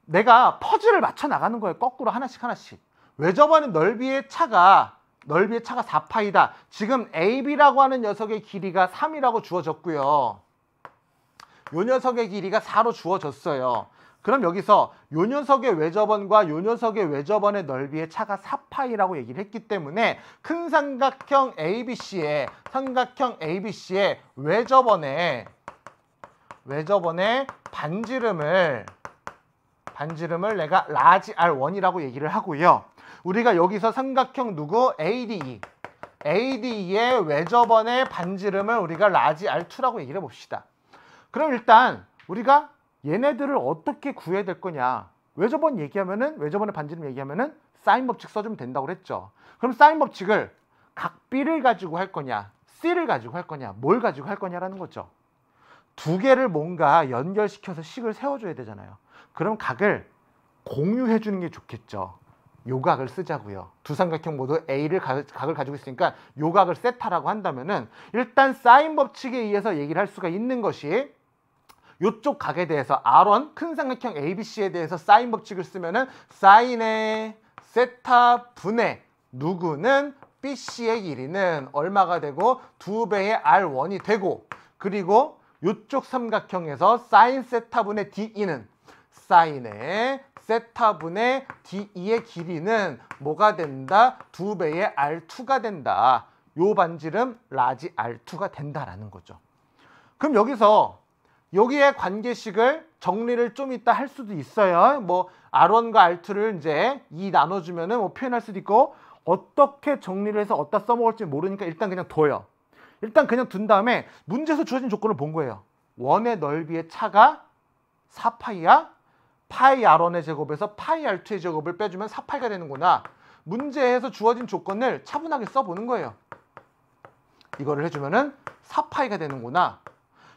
내가 퍼즐을 맞춰 나가는 거예요. 거꾸로 하나씩 하나씩. 외접원의 넓이의 차가 4파이다. 지금 AB라고 하는 녀석의 길이가 3이라고 주어졌고요. 요 녀석의 길이가 4로 주어졌어요. 그럼 여기서 요 녀석의 외접원과 요 녀석의 외접원의 넓이의 차가 4파이라고 얘기를 했기 때문에 큰 삼각형 ABC의 외접원의 반지름을 내가 라지 R1이라고 얘기를 하고요. 우리가 여기서 삼각형 누구? ADE의 외접원의 반지름을 우리가 라지 R2라고 얘기를 해봅시다. 그럼 일단 우리가 얘네들을 어떻게 구해야 될 거냐? 외접원 얘기하면은 외접원의 반지름 얘기하면은 사인 법칙 써주면 된다고 그랬죠. 그럼 사인 법칙을 각 B를 가지고 할 거냐, C를 가지고 할 거냐, 뭘 가지고 할 거냐라는 거죠. 두 개를 뭔가 연결시켜서 식을 세워줘야 되잖아요. 그럼 각을 공유해 주는 게 좋겠죠. 요 각을 쓰자고요. 두 삼각형 모두 A를 각을 가지고 있으니까 요 각을 세타라고 한다면은 일단 사인 법칙에 의해서 얘기를 할 수가 있는 것이 요쪽 각에 대해서 R1 큰 삼각형 ABC에 대해서 사인 법칙을 쓰면은 사인의 세타 분의 누구는 BC의 길이는 얼마가 되고 2배의 R1이 되고 그리고 요쪽 삼각형에서 사인 세타분의 DE는 사인의 세타분의 DE의 길이는 뭐가 된다? 2배의 R2가 된다. 요 반지름 라지 R2가 된다라는 거죠. 그럼 여기에 관계식을 정리를 좀 이따 할 수도 있어요. 뭐 R1과 R2를 이제 2 나눠주면은 뭐 표현할 수도 있고 어떻게 정리를 해서 어디다 써먹을지 모르니까 일단 그냥 둬요. 일단 그냥 둔 다음에 문제에서 주어진 조건을 본 거예요. 원의 넓이의 차가 4파이야. 파이 R1의 제곱에서 파이 R2의 제곱을 빼주면 4파이가 되는구나. 문제에서 주어진 조건을 차분하게 써보는 거예요. 이거를 해주면은 4파이가 되는구나.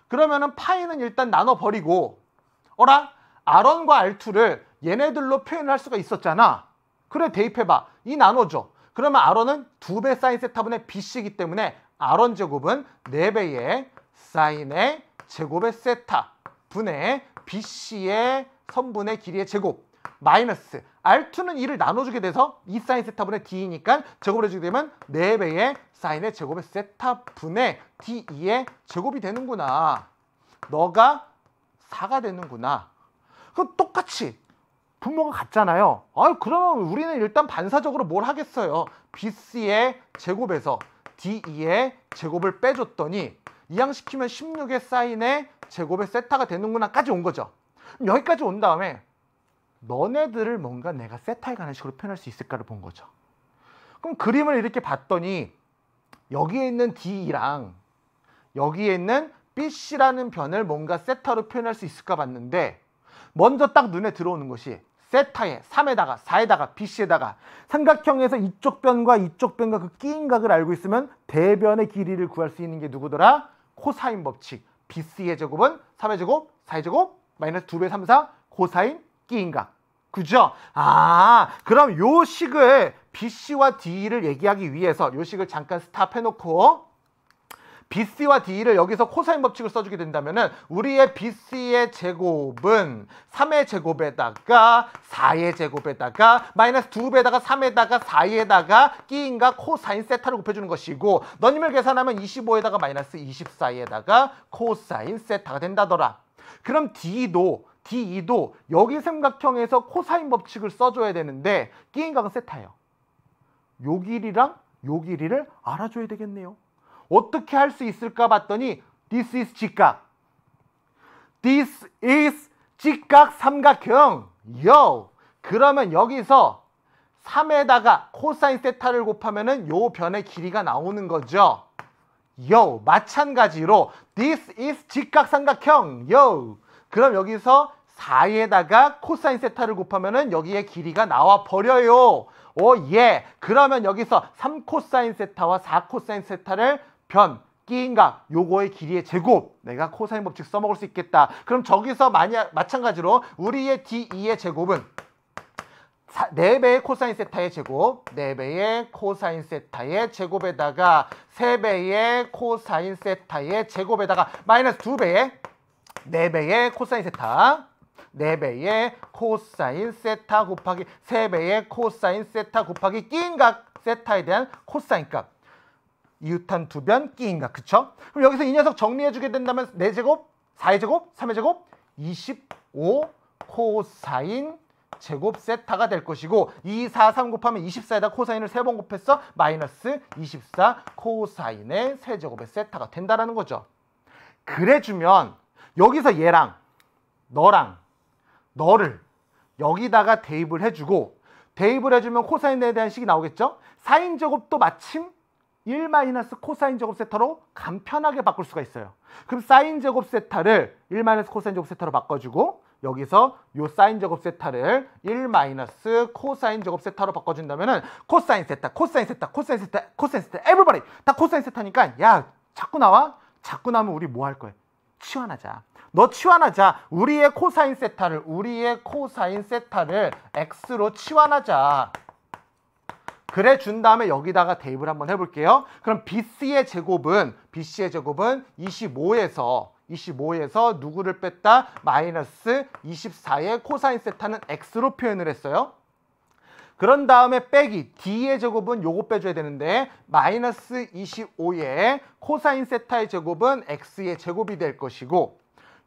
그러면은 파이는 일단 나눠버리고 R1과 R2를 얘네들로 표현할 수가 있었잖아. 그래, 대입해봐. 이 나눠줘. 그러면 R1은 2배 사인 세타분의 BC이기 때문에 R1 제곱은 4배의 사인의 제곱의 세타 분의 BC의 선분의 길이의 제곱 마이너스 R2는 2를 나눠주게 돼서 2 사인 세타분의 D니까 제곱을 해주게 되면 4배의 사인의 제곱의 세타분의 DE의 제곱이 되는구나. 너가 4가 되는구나. 그럼 똑같이 분모가 같잖아요. 그러면 우리는 일단 반사적으로 뭘 하겠어요. BC의 제곱에서 DE의 제곱을 빼줬더니 이항시키면 16의 사인의 제곱의 세타가 되는구나까지 온 거죠. 여기까지 온 다음에 너네들을 뭔가 내가 세타에 관한 식으로 표현할 수 있을까를 본 거죠. 그럼 그림을 이렇게 봤더니 여기에 있는 D랑 여기에 있는 BC라는 변을 뭔가 세타로 표현할 수 있을까 봤는데 먼저 딱 눈에 들어오는 것이 세타에 3에다가 4에다가 BC에다가 삼각형에서 이쪽 변과 이쪽 변과 그 끼인 각을 알고 있으면 대변의 길이를 구할 수 있는 게 누구더라? 코사인 법칙. BC의 제곱은 3의 제곱, 4의 제곱, 마이너스 2배 3, 4, 코사인 끼인 각. 그죠? 그럼 요 식을 BC와 D를 얘기하기 위해서 요 식을 잠깐 스탑해놓고 BC와 D를 여기서 코사인 법칙을 써주게 된다면은 우리의 BC의 제곱은 3의 제곱에다가 4의 제곱에다가 마이너스 2배에다가 3에다가 4에다가 끼인가 코사인 세타를 곱해주는 것이고 너님을 계산하면 25에다가 마이너스 24에다가 코사인 세타가 된다더라. 그럼 D도 여기 삼각형에서 코사인 법칙을 써줘야 되는데 끼인각은 세타예요. 요 길이랑 요 길이를 알아줘야 되겠네요. 어떻게 할 수 있을까 봤더니 This is 직각. This is 직각 삼각형. 그러면 여기서 3에다가 코사인 세타를 곱하면은 요 변의 길이가 나오는 거죠. 마찬가지로 This is 직각 삼각형. 그럼 여기서 4에다가 코사인 세타를 곱하면은 여기에 길이가 나와 버려요. 그러면 여기서 3코사인 세타와 4코사인 세타를 끼인각 요거의 길이의 제곱 내가 코사인 법칙 써먹을 수 있겠다. 그럼 저기서 마찬가지로 우리의 D2의 제곱은 4배의 코사인 세타의 제곱 4배의 코사인 세타의 제곱에다가 3배의 코사인 세타의 제곱에다가 마이너스 2배의 4배의 코사인 세타 4배의 코사인 세타 곱하기 3배의 코사인 세타 곱하기 끼인각 세타에 대한 코사인 값 이웃한 두 변 끼인각. 그쵸? 그럼 여기서 이 녀석 정리해주게 된다면 4제곱, 4의 제곱, 3의 제곱 25 코사인 제곱 세타가 될 것이고 2, 4, 3 곱하면 24에다 코사인을 3번 곱했어 마이너스 24 코사인의 세제곱의 세타가 된다라는 거죠. 그래주면 여기서 얘랑 너랑 너를 여기다가 대입을 해주고 대입을 해주면 코사인에 대한 식이 나오겠죠? 사인 제곱도 마침 1 마이너스 코사인 제곱 세타로 간편하게 바꿀 수가 있어요. 그럼 사인 제곱 세타를 1 마이너스 코사인 제곱 세타로 바꿔주고 여기서 요 사인 제곱 세타를 1 마이너스 코사인 제곱 세타로 바꿔준다면은 코사인 세타, 코사인 세타, 코사인 세타, 코사인 세타, 에브리바디 다 코사인 세타니까 야 자꾸 나와? 자꾸 나오면 우리 뭐 할 거야? 치환하자. 너 치환하자. 우리의 코사인 세타를 x로 치환하자. 그래 준 다음에 여기다가 대입을 한번 해볼게요. 그럼 BC의 제곱은 25에서 누구를 뺐다? 마이너스 24의 코사인 세타는 x로 표현을 했어요. 그런 다음에 빼기 D의 제곱은 요거 빼줘야 되는데 마이너스 25의 코사인 세타의 제곱은 x의 제곱이 될 것이고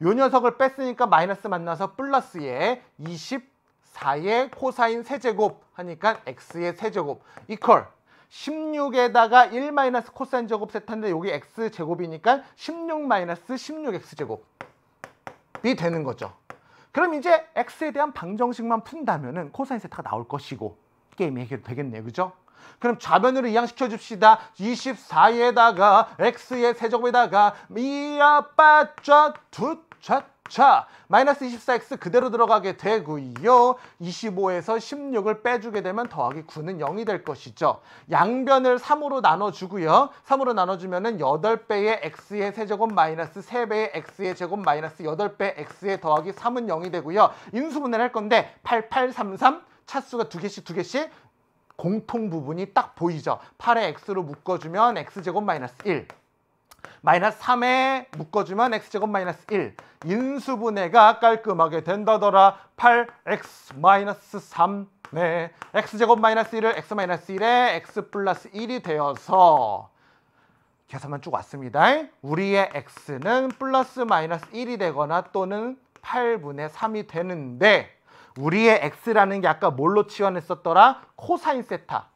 요 녀석을 뺐으니까 마이너스 만나서 플러스의 24의 코사인 세제곱 하니까 x의 세제곱 이퀄 16에다가 1 마이너스 코사인 제곱 세타인데 여기 x 제곱이니까 16 마이너스 16x 제곱이 되는 거죠. 그럼 이제 x에 대한 방정식만 푼다면은 코사인 세타가 나올 것이고 게임이 해결되겠네요. 그죠? 그럼 좌변으로 이항시켜 줍시다. 24에다가 x의 세제곱에다가 미아빠쩌 두차차 마이너스 24x 그대로 들어가게 되고요. 25에서 16을 빼주게 되면 더하기 9는 0이 될 것이죠. 양변을 3으로 나눠주고요. 3으로 나눠주면은 8배의 x의 세제곱 마이너스 3배의 x의 제곱 마이너스 8배 x의 더하기 3은 0이 되고요. 인수분해를 할 건데 8, 8, 3, 3 차수가 두 개씩 공통 부분이 딱 보이죠. 8에 x로 묶어주면 x제곱 마이너스 1 마이너스 3에 묶어주면 x제곱 마이너스 1 인수분해가 깔끔하게 된다더라. 8x 마이너스 3 네, x제곱 마이너스 1을 x 마이너스 1에 x 플러스 1이 되어서 계산만 쭉 왔습니다. 우리의 x는 플러스 마이너스 1이 되거나 또는 8분의 3이 되는데 우리의 x라는 게 아까 뭘로 치환했었더라? 코사인 세타.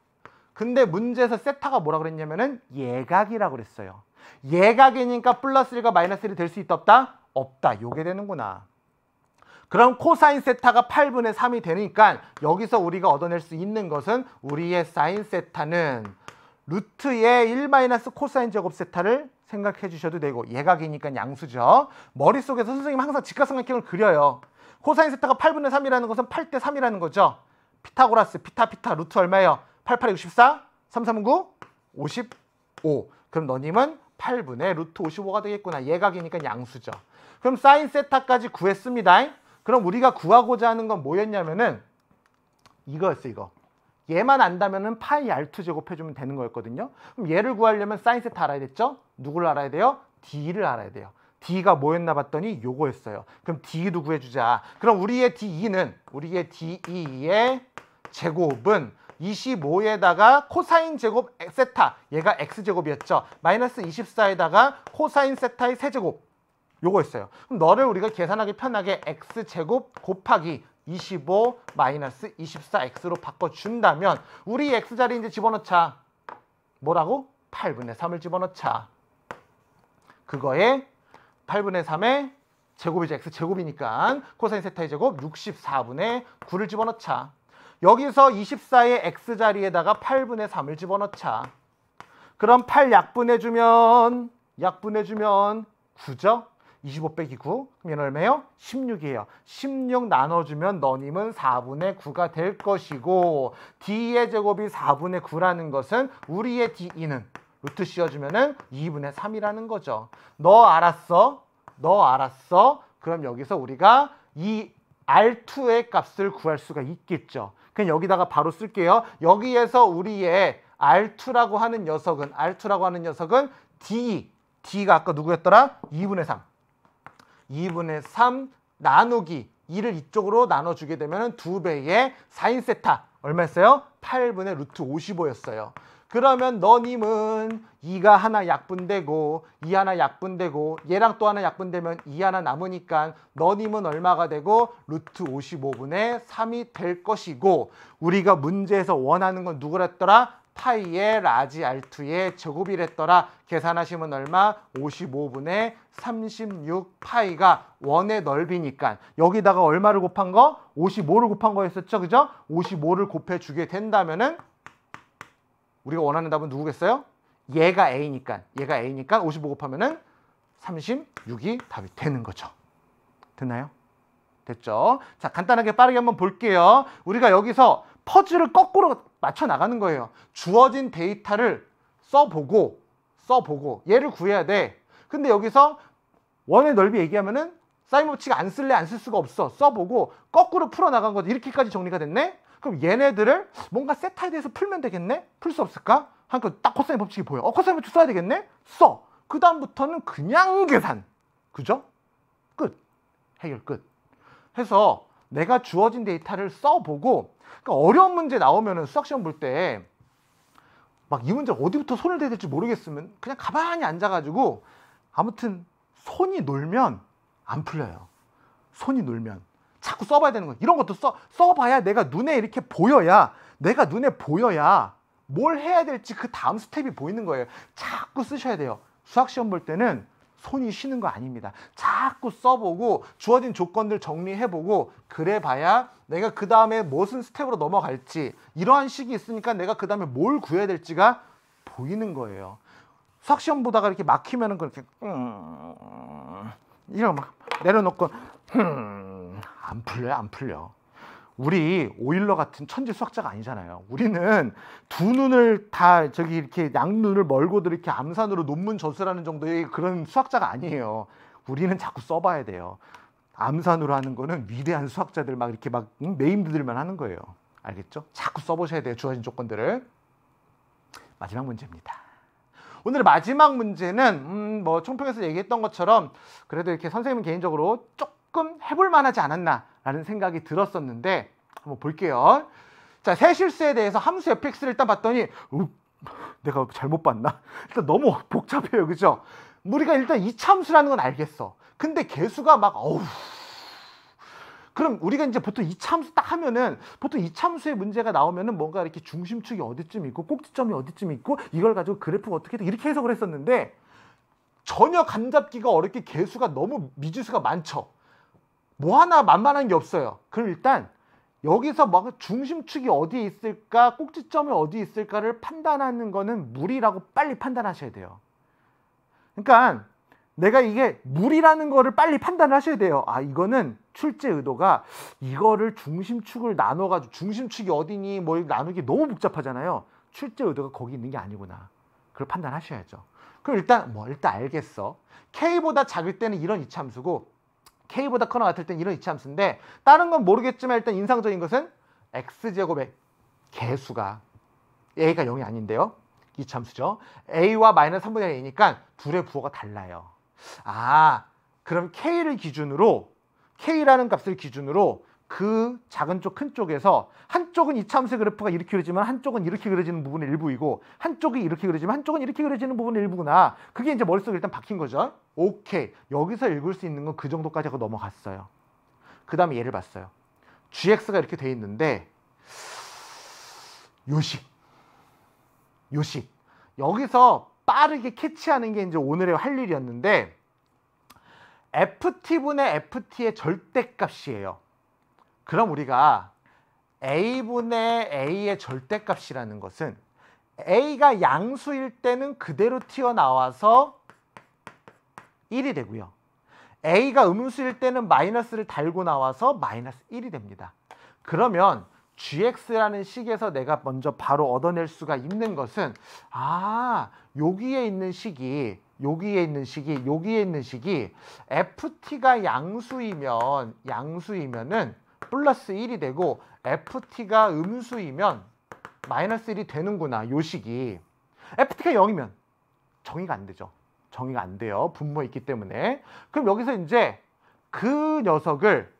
근데 문제에서 세타가 뭐라 그랬냐면은 예각이라고 그랬어요. 예각이니까 플러스 1과 마이너스 1이 될 수 있다 없다? 없다. 요게 되는구나. 그럼 코사인 세타가 8분의 3이 되니까 여기서 우리가 얻어낼 수 있는 것은 우리의 사인 세타는 루트의 1 마이너스 코사인 제곱 세타를 생각해 주셔도 되고 예각이니까 양수죠. 머릿속에서 선생님 항상 직각삼각형을 그려요. 코사인 세타가 8분의 3이라는 것은 8대 3이라는 거죠. 피타고라스 피타 루트 얼마예요? 8, 8에 64, 3, 3, 9, 55. 그럼 너님은 8분의 루트 55가 되겠구나. 예각이니까 양수죠. 그럼 사인 세타까지 구했습니다. 그럼 우리가 구하고자 하는 건 뭐였냐면은 이거였어 이거. 얘만 안다면은 파이 R2 제곱해주면 되는 거였거든요. 그럼 얘를 구하려면 사인 세타 알아야 됐죠? 누구를 알아야 돼요? D를 알아야 돼요. D가 뭐였나 봤더니 요거였어요. 그럼 D도 구해주자. 그럼 우리의 DE의 제곱은 25에다가 코사인 제곱 세타, 얘가 X제곱이었죠. 마이너스 24에다가 코사인 세타의 세제곱, 요거였어요. 그럼 너를 우리가 계산하기 편하게 X제곱 곱하기 25 마이너스 24X로 바꿔준다면 우리 X자리 이제 집어넣자. 뭐라고? 8분의 3을 집어넣자. 그거에 8분의 3의 제곱이죠. X제곱이니까 코사인 세타의 제곱 64분의 9를 집어넣자. 여기서 24의 X자리에다가 8분의 3을 집어넣자. 그럼 8 약분해주면 9죠? 25 빼기 9, 그럼 얘는 얼마예요? 16이에요. 16 나눠주면 너님은 4분의 9가 될 것이고 D의 제곱이 4분의 9라는 것은 우리의 DE는 루트 씌워주면 2분의 3이라는 거죠. 너 알았어? 그럼 여기서 우리가 이 R2의 값을 구할 수가 있겠죠. 그냥 여기다가 바로 쓸게요. 여기에서 우리의 R2라고 하는 녀석은 D가 아까 누구였더라? 2분의 3. 2분의 3 나누기 2를 이쪽으로 나눠주게 되면 2배의 사인 세타 얼마였어요? 8분의 루트 55였어요. 그러면 너님은 2가 하나 약분되고 2 하나 약분되고 얘랑 또 하나 약분되면 2 하나 남으니까 너님은 얼마가 되고 루트 55분의 3이 될 것이고 우리가 문제에서 원하는 건 누구랬더라? 파이의 라지 R2의 제곱이랬더라. 계산하시면 얼마? 55분의 36 파이가 원의 넓이니까 여기다가 얼마를 곱한 거? 55를 곱한 거였었죠. 그죠? 55를 곱해주게 된다면은 우리가 원하는 답은 누구겠어요? 얘가 A니까 55 곱하면은 36이 답이 되는 거죠. 됐나요? 됐죠? 자, 간단하게 빠르게 한번 볼게요. 우리가 여기서 퍼즐을 거꾸로 맞춰 나가는 거예요. 주어진 데이터를 써보고 얘를 구해야 돼. 근데 여기서 원의 넓이 얘기하면은 사인 법칙 안 쓸래? 안 쓸 수가 없어. 써보고 거꾸로 풀어 나간 거지. 이렇게까지 정리가 됐네? 그럼 얘네들을 뭔가 세타에 대해서 풀면 되겠네? 풀 수 없을까? 하니까 딱 코사인 법칙이 보여. 코사인 법칙 써야 되겠네? 써. 그 다음부터는 그냥 계산. 그죠? 끝. 해결 끝. 해서 내가 주어진 데이터를 써보고 그러니까 어려운 문제 나오면은 수학 시험 볼 때 막 이 문제 어디부터 손을 대야 될지 모르겠으면 그냥 가만히 앉아가지고 아무튼 손이 놀면 안 풀려요. 손이 놀면 자꾸 써봐야 되는 거예요. 이런 것도 써봐야 내가 눈에 보여야 뭘 해야 될지 그 다음 스텝이 보이는 거예요. 자꾸 쓰셔야 돼요. 수학 시험 볼 때는 손이 쉬는 거 아닙니다. 자꾸 써보고 주어진 조건들 정리해보고 그래봐야 내가 그 다음에 무슨 스텝으로 넘어갈지 이러한 식이 있으니까 내가 그 다음에 뭘 구해야 될지가 보이는 거예요. 수학 시험 보다가 이렇게 막히면은 그렇게 이런 막 내려놓고 안 풀려. 우리 오일러 같은 천재 수학자가 아니잖아요. 우리는 두 눈을 다 이렇게 양눈을 멀고도 이렇게 암산으로 논문 저술하는 정도의 그런 수학자가 아니에요. 우리는 자꾸 써봐야 돼요. 암산으로 하는 거는 위대한 수학자들 막 이렇게 막 네임드들만 하는 거예요. 알겠죠? 자꾸 써보셔야 돼요. 주어진 조건들을. 마지막 문제입니다. 오늘의 마지막 문제는 뭐 총평에서 얘기했던 것처럼 그래도 이렇게 선생님은 개인적으로 조금 해볼 만하지 않았나라는 생각이 들었었는데 한번 볼게요. 자, 세실수에 대해서 함수 fx를 일단 봤더니 내가 잘못 봤나? 일단 너무 복잡해요. 그죠? 우리가 일단 이차함수라는 건 알겠어. 근데 개수가 막 그럼 우리가 이제 보통 이차함수 딱 하면은 보통 이차함수의 문제가 나오면은 뭔가 이렇게 중심축이 어디쯤 있고 꼭지점이 어디쯤 있고 이걸 가지고 그래프가 어떻게 돼 이렇게 해석을 했었는데 전혀 감잡기가 어렵게 개수가 너무 미지수가 많죠. 뭐 하나 만만한 게 없어요. 그럼 일단 여기서 막 중심축이 어디에 있을까 꼭지점이 어디에 있을까를 판단하는 거는 무리라고 빨리 판단하셔야 돼요. 그러니까 내가 이게 무리라는 거를 빨리 판단을 하셔야 돼요. 아, 이거는 출제 의도가 이거를 중심축을 나눠가지고 중심축이 어디니 뭘 나누기 너무 복잡하잖아요. 출제 의도가 거기 있는 게 아니구나. 그걸 판단하셔야죠. 그럼 일단 알겠어. K보다 작을 때는 이런 이차함수고 K보다 커나 같을 때는 이런 이차함수인데 다른 건 모르겠지만 일단 인상적인 것은 x제곱의 개수가 a가 0이 아닌데요. 이참수죠. a와 마이너스 3분의 1이니까 둘의 부호가 달라요. 아, 그럼 k를 기준으로 k라는 값을 기준으로 그 작은 쪽 큰 쪽에서 한쪽은 이참수의 그래프가 이렇게 그려지면 한쪽은 이렇게 그려지는 부분의 일부이고 한쪽이 이렇게 그려지면 한쪽은 이렇게 그려지는 부분의 일부구나. 그게 이제 머릿속에 일단 박힌 거죠. 오케이. 여기서 읽을 수 있는 건 그 정도까지 하고 넘어갔어요. 그 다음에 얘를 봤어요. gx가 이렇게 돼 있는데 요식. 여기서 빠르게 캐치하는 게 이제 오늘의 할 일이었는데 ft분의 ft의 절대값이에요. 그럼 우리가 a분의 a의 절대값이라는 것은 a가 양수일 때는 그대로 튀어나와서 1이 되고요. a가 음수일 때는 마이너스를 달고 나와서 마이너스 1이 됩니다. 그러면 gx라는 식에서 내가 먼저 바로 얻어낼 수가 있는 것은 여기에 있는 식이 ft가 양수이면은 플러스 1이 되고 ft가 음수이면 마이너스 1이 되는구나. 요 식이. ft가 0이면 정의가 안 되죠. 정의가 안 돼요. 분모에 있기 때문에. 그럼 여기서 이제 그 녀석을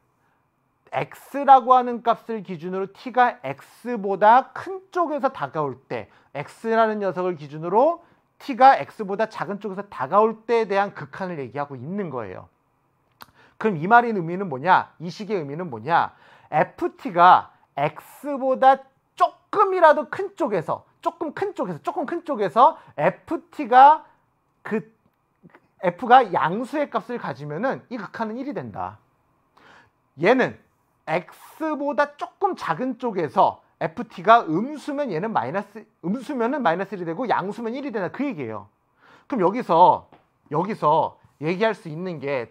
x라고 하는 값을 기준으로 t가 x보다 큰 쪽에서 다가올 때 x라는 녀석을 기준으로 t가 x보다 작은 쪽에서 다가올 때에 대한 극한을 얘기하고 있는 거예요. 그럼 이 말의 의미는 뭐냐? 이 식의 의미는 뭐냐? ft가 x보다 조금이라도 큰 쪽에서 ft가 f가 양수의 값을 가지면은 이 극한은 1이 된다. 얘는 x보다 조금 작은 쪽에서 ft가 음수면은 마이너스 1이 되고 양수면 1이 된다. 그 얘기예요. 그럼 여기서 얘기할 수 있는 게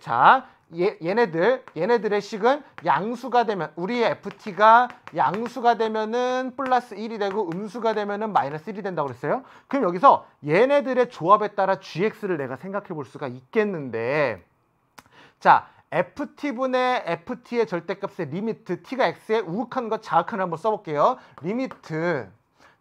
얘네들의 식은 양수가 되면 우리의 ft가 양수가 되면은 플러스 1이 되고 음수가 되면은 마이너스 1이 된다고 그랬어요. 그럼 여기서 얘네들의 조합에 따라 gx를 내가 생각해 볼 수가 있겠는데 자, ft분의 ft의 절대값의 리미트 t가 x에 우극한 것 좌극한을 한번 써볼게요. 리미트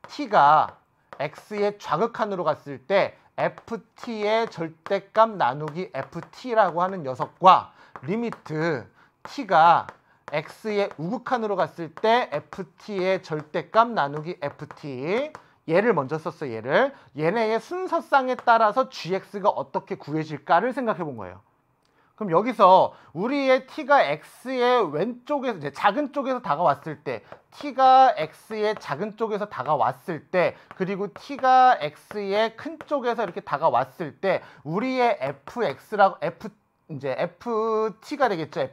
t가 x의 좌극한으로 갔을 때 ft의 절대값 나누기 ft라고 하는 녀석과 리미트 t가 x의 우극한으로 갔을 때 ft의 절대값 나누기 ft 얘를 먼저 썼어. 얘네의 순서상에 따라서 gx가 어떻게 구해질까를 생각해 본 거예요. 그럼 여기서 우리의 t가 x의 왼쪽에서 이제 작은 쪽에서 다가왔을 때 t가 x의 작은 쪽에서 다가왔을 때 그리고 t가 x의 큰 쪽에서 이렇게 다가왔을 때 우리의 fx라고 이제 ft가 되겠죠.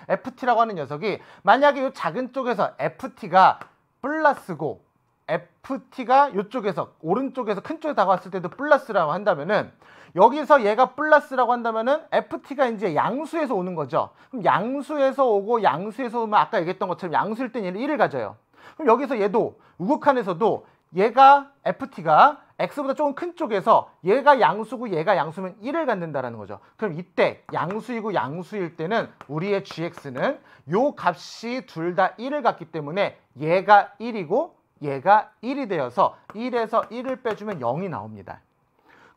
ft라고 하는 녀석이 만약에 이 작은 쪽에서 ft가 플러스고 ft가 이쪽에서 오른쪽에서 큰 쪽에 다가왔을 때도 플러스라고 한다면은 여기서 얘가 플러스라고 한다면은 ft가 이제 양수에서 오는 거죠. 그럼 양수에서 오고 양수에서 오면 아까 얘기했던 것처럼 양수일 땐 얘는 1을 가져요. 그럼 여기서 얘도 우극한에서도 얘가 ft가 x보다 조금 큰 쪽에서 얘가 양수고 얘가 양수면 1을 갖는다라는 거죠. 그럼 이때 양수이고 양수일 때는 우리의 gx는 요 값이 둘 다 1을 갖기 때문에 얘가 1이고 얘가 1이 되어서 1에서 1을 빼주면 0이 나옵니다.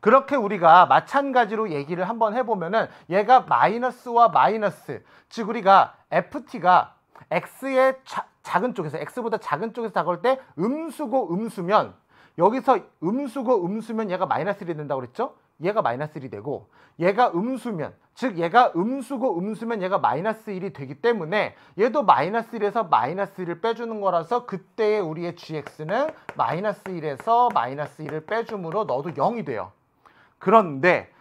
그렇게 우리가 마찬가지로 얘기를 한번 해보면은 얘가 마이너스와 마이너스, 즉 우리가 ft가 x의 작은 쪽에서 x보다 작은 쪽에서 다가올 때 음수고 음수면 여기서 음수고 음수면 얘가 마이너스 1이 된다고 그랬죠? 얘가 마이너스 1이 되고 얘가 음수면 즉 얘가 음수고 음수면 얘가 마이너스 1이 되기 때문에 얘도 마이너스 1에서 마이너스 1을 빼주는 거라서 그때의 우리의 gx는 마이너스 1에서 마이너스 1을 빼줌으로 넣어도 0이 돼요. 그런데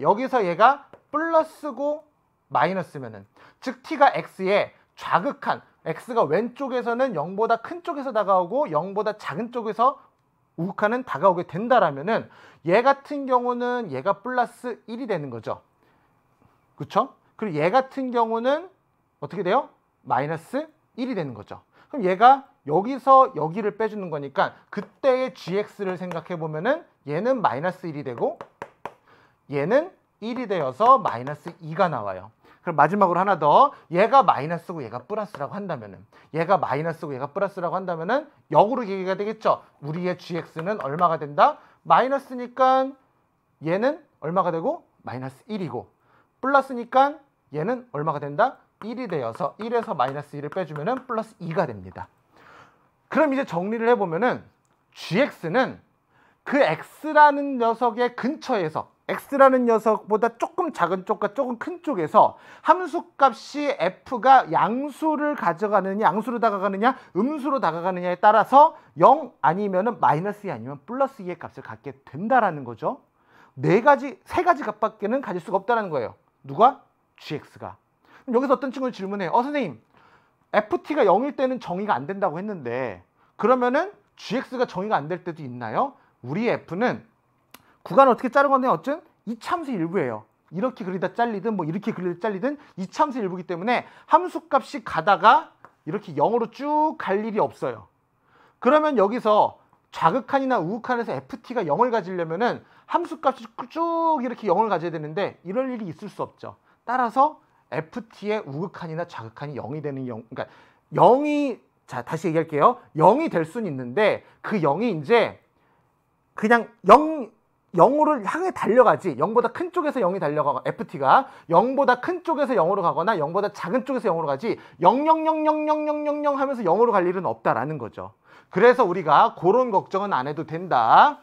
여기서 얘가 플러스고 마이너스면은 즉 t가 x의 좌극한 x가 왼쪽에서는 0보다 큰 쪽에서 다가오고 0보다 작은 쪽에서 우극한은 다가오게 된다라면은 얘 같은 경우는 얘가 플러스 1이 되는 거죠. 그렇죠? 그리고 얘 같은 경우는 어떻게 돼요? 마이너스 1이 되는 거죠. 그럼 얘가 여기서 여기를 빼주는 거니까 그때의 gx를 생각해 보면은 얘는 마이너스 1이 되고 얘는 1이 되어서 마이너스 2가 나와요. 그럼 마지막으로 하나 더. 얘가 마이너스고 얘가 플러스라고 한다면은, 얘가 마이너스고 얘가 플러스라고 한다면은 역으로 얘기가 되겠죠. 우리의 gx는 얼마가 된다? 마이너스니까 얘는 얼마가 되고? 마이너스 1이고, 플러스니까 얘는 얼마가 된다? 1이 되어서 1에서 마이너스 1을 빼주면은 플러스 2가 됩니다. 그럼 이제 정리를 해보면은 gx는 그 x라는 녀석의 근처에서, x라는 녀석보다 조금 작은 쪽과 조금 큰 쪽에서 함수값이 f가 양수를 가져가느냐, 양수로 다가가느냐, 음수로 다가가느냐에 따라서 0 아니면은 마이너스 2 아니면 플러스 2의 값을 갖게 된다라는 거죠. 세 가지 값밖에는 가질 수가 없다는 거예요. 누가? gx가. 그럼 여기서 어떤 친구를 질문해요. 선생님, ft가 0일 때는 정의가 안 된다고 했는데 그러면은 gx가 정의가 안 될 때도 있나요? 우리 f는 구간을 어떻게 자른 건데 어쨌든 이참수 일부예요. 이렇게 그리다 잘리든 뭐 이렇게 그리다 잘리든 이참수 일부기 때문에 함수값이 가다가 이렇게 0으로 쭉 갈 일이 없어요. 그러면 여기서 좌극한이나 우극한에서 ft가 0을 가지려면은 함수값이 쭉 이렇게 0을 가져야 되는데 이럴 일이 있을 수 없죠. 따라서 ft의 우극한이나 좌극한이 0이 되는 그러니까 0이, 자 다시 얘기할게요. 0이 될 수는 있는데 그 0이 이제 그냥 0으로 향해 달려가지, 0보다 큰 쪽에서 0이 달려가고 ft가 0보다 큰 쪽에서 0으로 가거나 0보다 작은 쪽에서 0으로 가지 000000000 하면서 0으로 갈 일은 없다라는 거죠. 그래서 우리가 그런 걱정은 안 해도 된다.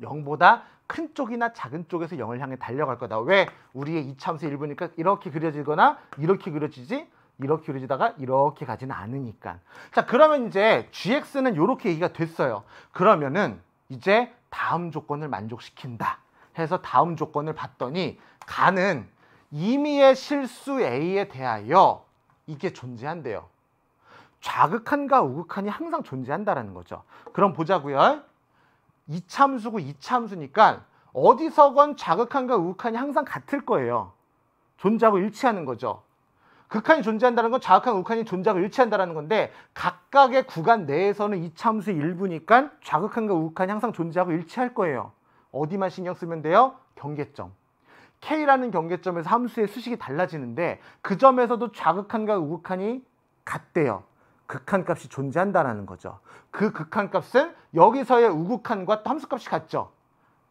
0보다 큰 쪽이나 작은 쪽에서 0을 향해 달려갈 거다. 왜? 우리의 이참수 일부니까 이렇게 그려지거나 이렇게 그려지지, 이렇게 그려지다가 이렇게 가지는 않으니까. 자, 그러면 이제 gx는 이렇게 얘기가 됐어요. 그러면은 이제 다음 조건을 만족시킨다 해서 다음 조건을 봤더니 가는 임의의 실수 A에 대하여 이게 존재한대요. 좌극한과 우극한이 항상 존재한다라는 거죠. 그럼 보자고요. 이참수고 이참수니까 어디서건 좌극한과 우극한이 항상 같을 거예요. 존재하고 일치하는 거죠. 극한이 존재한다는 건 좌극한, 우극한이 존재하고 일치한다는 건데 각각의 구간 내에서는 이참수의 일부니까 좌극한과 우극한이 항상 존재하고 일치할 거예요. 어디만 신경 쓰면 돼요? 경계점. K라는 경계점에서 함수의 수식이 달라지는데 그 점에서도 좌극한과 우극한이 같대요. 극한값이 존재한다는 거죠. 그 극한값은 여기서의 우극한과 함수값이 같죠.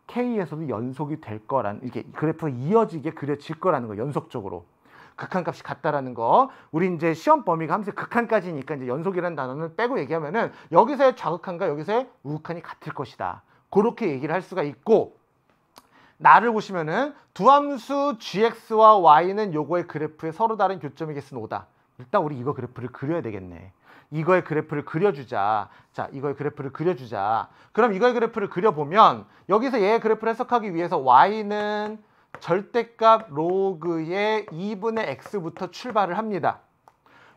K에서도 연속이 될 거라는, 이게 그래프가 이어지게 그려질 거라는 거, 연속적으로. 극한값이 같다라는 거. 우리 이제 시험 범위가 함수의 극한까지니까 이제 연속이라는 단어는 빼고 얘기하면은 여기서의 좌극한과 여기서의 우극한이 같을 것이다. 그렇게 얘기를 할 수가 있고, 나를 보시면은 두 함수 gx와 y는 요거의 그래프에 서로 다른 교점이 겠으면 5다. 일단 우리 이거 그래프를 그려야 되겠네. 이거의 그래프를 그려주자. 자, 이거의 그래프를 그려주자. 그럼 이거의 그래프를 그려보면 여기서 얘의 그래프를 해석하기 위해서 y는 절대값 로그의 2분의 x부터 출발을 합니다.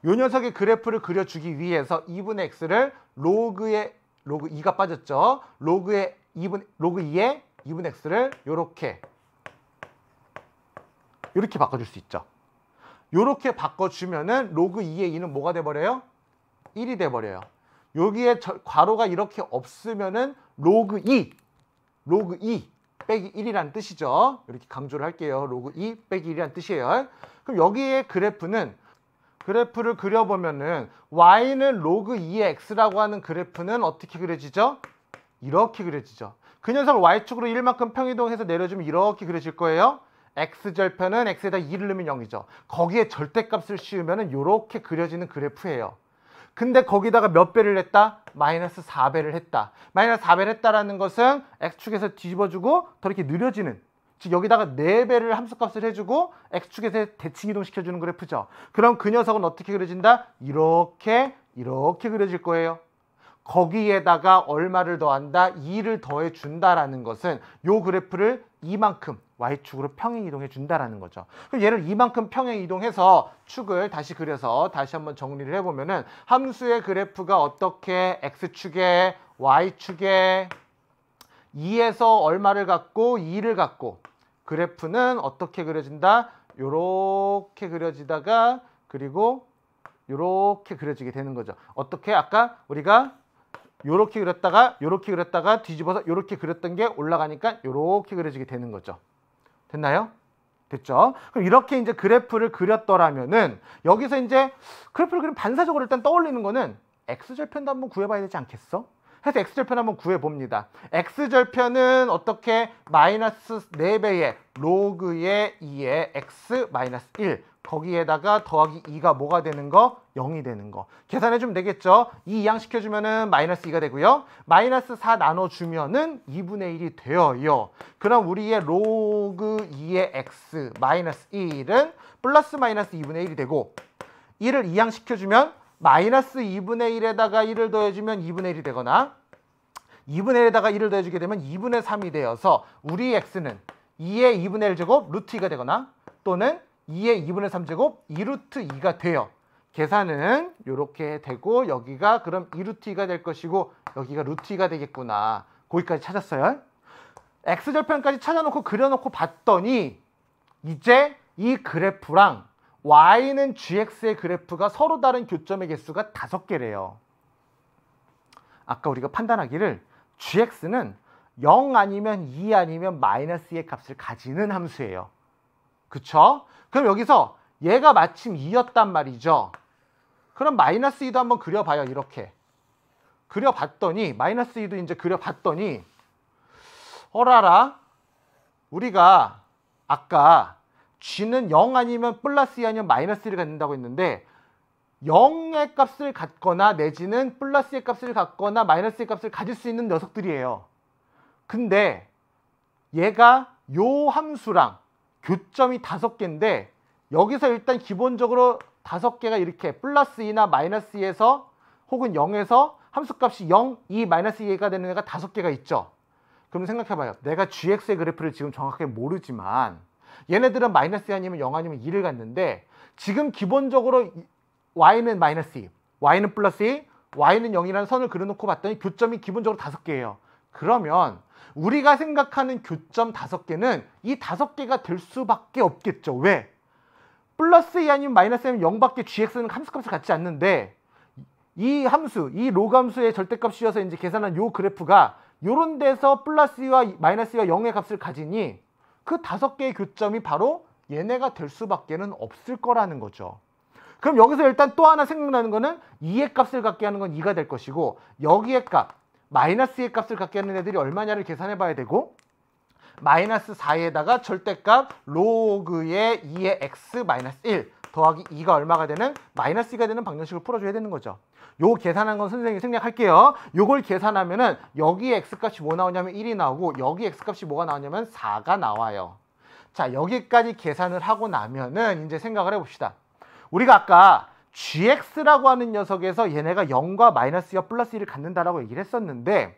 요 녀석의 그래프를 그려주기 위해서 2분의 x를 로그 2가 빠졌죠. 로그 2의 2분의 x를 요렇게 바꿔줄 수 있죠. 요렇게 바꿔주면은 로그 2의 2는 뭐가 돼버려요? 1이 돼버려요. 여기에 괄호가 이렇게 없으면은 로그 2 빼기 1이라는 뜻이죠. 이렇게 강조를 할게요. 로그 2 빼기 1이라는 뜻이에요. 그럼 여기에 그래프를 그려보면은 y는 로그 2의 x라고 하는 그래프는 어떻게 그려지죠? 이렇게 그려지죠. 그 녀석을 y축으로 1만큼 평이동해서 내려주면 이렇게 그려질 거예요. x절편은 x에다 2를 넣으면 0이죠. 거기에 절대값을 씌우면 이렇게 그려지는 그래프예요. 근데 거기다가 몇 배를 했다? 마이너스 4배를 했다. 마이너스 4배를 했다라는 것은 x축에서 뒤집어주고 더 이렇게 느려지는, 즉 여기다가 4배를 함수값을 해주고 x축에서 대칭 이동시켜주는 그래프죠. 그럼 그 녀석은 어떻게 그려진다? 이렇게 그려질 거예요. 거기에다가 얼마를 더한다? 2를 더해 준다라는 것은 요 그래프를 이만큼 y축으로 평행 이동해 준다라는 거죠. 그럼 얘를 이만큼 평행 이동해서 축을 다시 그려서 다시 한번 정리를 해보면은 함수의 그래프가 어떻게 x축에 y축에 2에서 얼마를 갖고 2를 갖고 그래프는 어떻게 그려진다? 요렇게 그려지다가 그리고 요렇게 그려지게 되는 거죠. 어떻게? 아까 우리가 요렇게 그렸다가 뒤집어서 요렇게 그렸던 게 올라가니까 요렇게 그려지게 되는 거죠. 됐나요? 됐죠? 그럼 이렇게 이제 그래프를 그렸더라면은 여기서 이제 그래프를 그리면 반사적으로 일단 떠올리는 거는 x절편도 한번 구해봐야 되지 않겠어? 해서 x절편 한번 구해봅니다. x절편은 어떻게? 마이너스 4배의 로그의 2의 x 마이너스 1 거기에다가 더하기 2가 뭐가 되는 거? 0이 되는 거. 계산해주면 되겠죠? 2 이항시켜주면은 마이너스 2가 되고요. 마이너스 4 나눠주면은 2분의 1이 되어요. 그럼 우리의 로그 2의 x 마이너스 1은 플러스 마이너스 2분의 1이 되고 1을 이항시켜주면 마이너스 2분의 1에다가 1을 더해주면 2분의 1이 되거나 2분의 1에다가 1을 더해주게 되면 2분의 3이 되어서 우리 x는 2의 2분의 1제곱 루트 2가 되거나 또는 2의 2분의 3제곱 2루트 2가 돼요. 계산은 이렇게 되고 여기가 그럼 2루트 2가 될 것이고 여기가 루트 2가 되겠구나. 거기까지 찾았어요. x절편까지 찾아놓고 그려놓고 봤더니 이제 이 그래프랑 y는 gx의 그래프가 서로 다른 교점의 개수가 5개래요. 아까 우리가 판단하기를 gx는 0 아니면 2 아니면 마이너스 2의 값을 가지는 함수예요. 그쵸? 그럼 여기서 얘가 마침 2였단 말이죠. 그럼 마이너스 2도 한번 그려봐요. 이렇게. 그려봤더니 마이너스 2도 이제 그려봤더니 어라라 우리가 아까 g는 0 아니면 플러스 2 아니면 마이너스 1을 갖는다고 했는데 0의 값을 갖거나 내지는 플러스의 값을 갖거나 마이너스의 값을 가질 수 있는 녀석들이에요. 근데 얘가 요 함수랑 교점이 5개인데 여기서 일단 기본적으로 5개가 이렇게 플러스 2나 마이너스 2에서 혹은 0에서 함수값이 0, 2, 마이너스 2가 되는 애가 5개가 있죠. 그럼 생각해봐요. 내가 gx의 그래프를 지금 정확하게 모르지만 얘네들은 마이너스 2 아니면 0 아니면 2를 갖는데 지금 기본적으로 y는 마이너스 2, y는 플러스 2, y는 0이라는 선을 그려놓고 봤더니 교점이 기본적으로 5개예요. 그러면 우리가 생각하는 교점 5개는 이 5개가 될 수밖에 없겠죠. 왜? 플러스 2 아니면 마이너스 2 아니면 0밖에 gx는 함수값을 갖지 않는데 이 함수, 이 로그 함수의 절대값이어서 이제 계산한 요 그래프가 요런 데서 플러스 2와 마이너스 2와 0의 값을 가지니 그 5개의 교점이 바로 얘네가 될 수밖에는 없을 거라는 거죠. 그럼 여기서 일단 또 하나 생각나는 거는 2의 값을 갖게 하는 건 2가 될 것이고 여기의 값, 마이너스의 값을 갖게 하는 애들이 얼마냐를 계산해 봐야 되고 마이너스 4에다가 절대값 로그의 2의 x 마이너스 1 더하기 2가 얼마가 되는 마이너스 2가 되는 방정식을 풀어줘야 되는 거죠. 요 계산한 건 선생님이 생략할게요. 요걸 계산하면은 여기 x값이 뭐 나오냐면 1이 나오고 여기 x값이 뭐가 나오냐면 4가 나와요. 자, 여기까지 계산을 하고 나면은 이제 생각을 해봅시다. 우리가 아까 gx라고 하는 녀석에서 얘네가 0과 마이너스 2와 플러스 1을 갖는다라고 얘기를 했었는데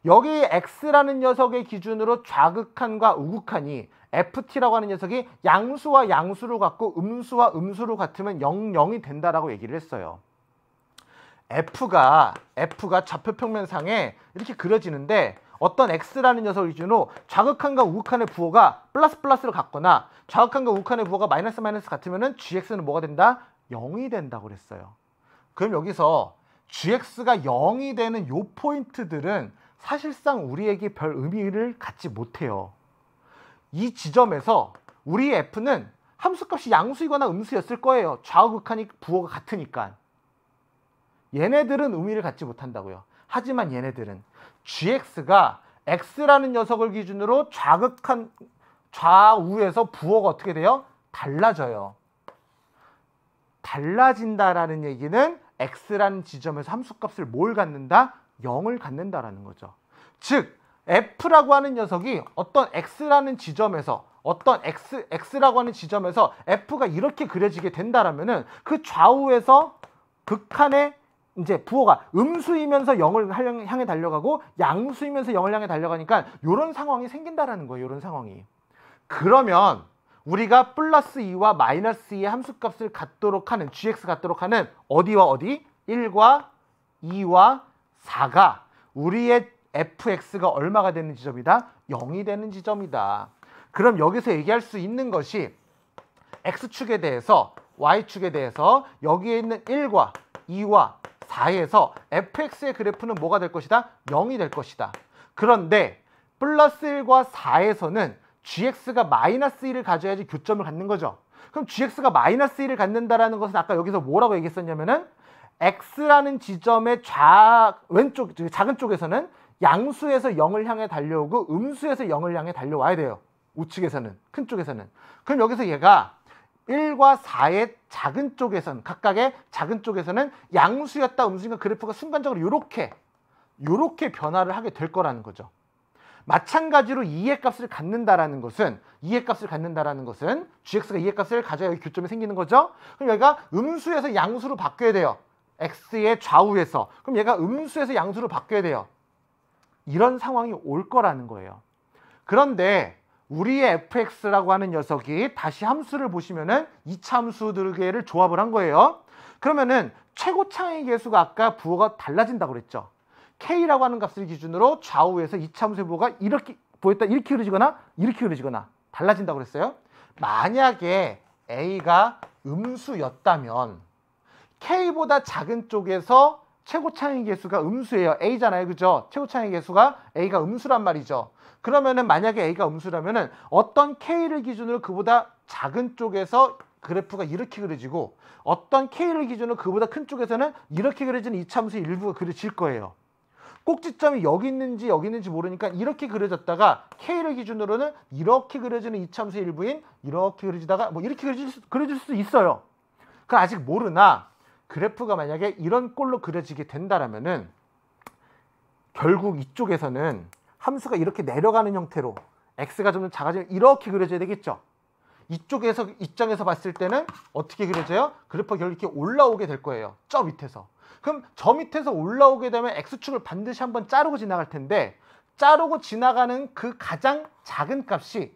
여기 x라는 녀석의 기준으로 좌극한과 우극한이 ft라고 하는 녀석이 양수와 양수를 갖고 음수와 음수를 같으면 0, 0이 된다라고 얘기를 했어요. f가 좌표평면상에 이렇게 그려지는데 어떤 x라는 녀석을 기준으로 좌극한과 우극한의 부호가 플러스 플러스를 갖거나 좌극한과 우극한의 부호가 마이너스 마이너스 같으면은 gx는 뭐가 된다? 0이 된다고 그랬어요. 그럼 여기서 gx가 0이 되는 요 포인트들은 사실상 우리에게 별 의미를 갖지 못해요. 이 지점에서 우리 f는 함수값이 양수이거나 음수였을 거예요. 좌우극한이 부호가 같으니까. 얘네들은 의미를 갖지 못한다고요. 하지만 얘네들은 gx가 x라는 녀석을 기준으로 좌극한 좌우에서 부호가 어떻게 돼요? 달라져요. 달라진다라는 얘기는 x라는 지점에서 함수값을 뭘 갖는다? 0을 갖는다라는 거죠. 즉 f라고 하는 녀석이 어떤 x라는 지점에서 어떤 x라고 하는 지점에서 f가 이렇게 그려지게 된다라면은 그 좌우에서 극한의 이제 부호가 음수이면서 0을 향해 달려가고 양수이면서 0을 향해 달려가니까 이런 상황이 생긴다라는 거예요. 이런 상황이. 그러면 우리가 플러스 2와 마이너스 2의 함수값을 갖도록 하는 gx 갖도록 하는 어디와 어디? 1과 2와 4가 우리의 fx가 얼마가 되는 지점이다? 0이 되는 지점이다. 그럼 여기서 얘기할 수 있는 것이 x축에 대해서 y축에 대해서 여기에 있는 1과 2와 4에서 fx의 그래프는 뭐가 될 것이다? 0이 될 것이다. 그런데 플러스 1과 4에서는 gx가 마이너스 1을 가져야지 교점을 갖는 거죠. 그럼 gx가 마이너스 1을 갖는다라는 것은 아까 여기서 뭐라고 얘기했었냐면은 x라는 지점의 왼쪽 작은 쪽에서는 양수에서 0을 향해 달려오고 음수에서 0을 향해 달려와야 돼요. 우측에서는, 큰 쪽에서는. 그럼 여기서 얘가 1과 4의 작은 쪽에서는, 각각의 작은 쪽에서는 양수였다 음수니까 그래프가 순간적으로 요렇게 변화를 하게 될 거라는 거죠. 마찬가지로 2의 값을 갖는다라는 것은 gx가 2의 값을 가져야 여기 교점이 생기는 거죠. 그럼 여기가 음수에서 양수로 바뀌어야 돼요. x의 좌우에서. 그럼 얘가 음수에서 양수로 바뀌어야 돼요. 이런 상황이 올 거라는 거예요. 그런데 우리의 fx라고 하는 녀석이 다시 함수를 보시면은 2차 함수들을 조합을 한 거예요. 그러면은 최고차의 계수가 아까 부호가 달라진다고 그랬죠. k라고 하는 값을 기준으로 좌우에서 2차 함수의 부호가 이렇게 보였다 이렇게 그려지거나 달라진다고 그랬어요. 만약에 a가 음수였다면 k보다 작은 쪽에서 최고차의 계수가 음수예요. a잖아요. 그죠? 최고차의 계수가 a가 음수란 말이죠. 그러면은 만약에 a가 음수라면은 어떤 k를 기준으로 그보다 작은 쪽에서 그래프가 이렇게 그려지고 어떤 k를 기준으로 그보다 큰 쪽에서는 이렇게 그려지는 이차함수의 일부가 그려질 거예요. 꼭지점이 여기 있는지 모르니까 이렇게 그려졌다가 k를 기준으로는 이렇게 그려지는 이차함수의 일부인 이렇게 그려지다가 뭐 이렇게 그려질 수도 있어요. 그건 아직 모르나 그래프가 만약에 이런 꼴로 그려지게 된다라면은 결국 이쪽에서는 함수가 이렇게 내려가는 형태로 x가 좀 작아지면 이렇게 그려져야 되겠죠. 이쪽에서 입장에서 봤을 때는 어떻게 그려져요? 그래프가 결국 이렇게 올라오게 될 거예요. 저 밑에서. 그럼 저 밑에서 올라오게 되면 x축을 반드시 한번 자르고 지나갈 텐데 자르고 지나가는 그 가장 작은 값이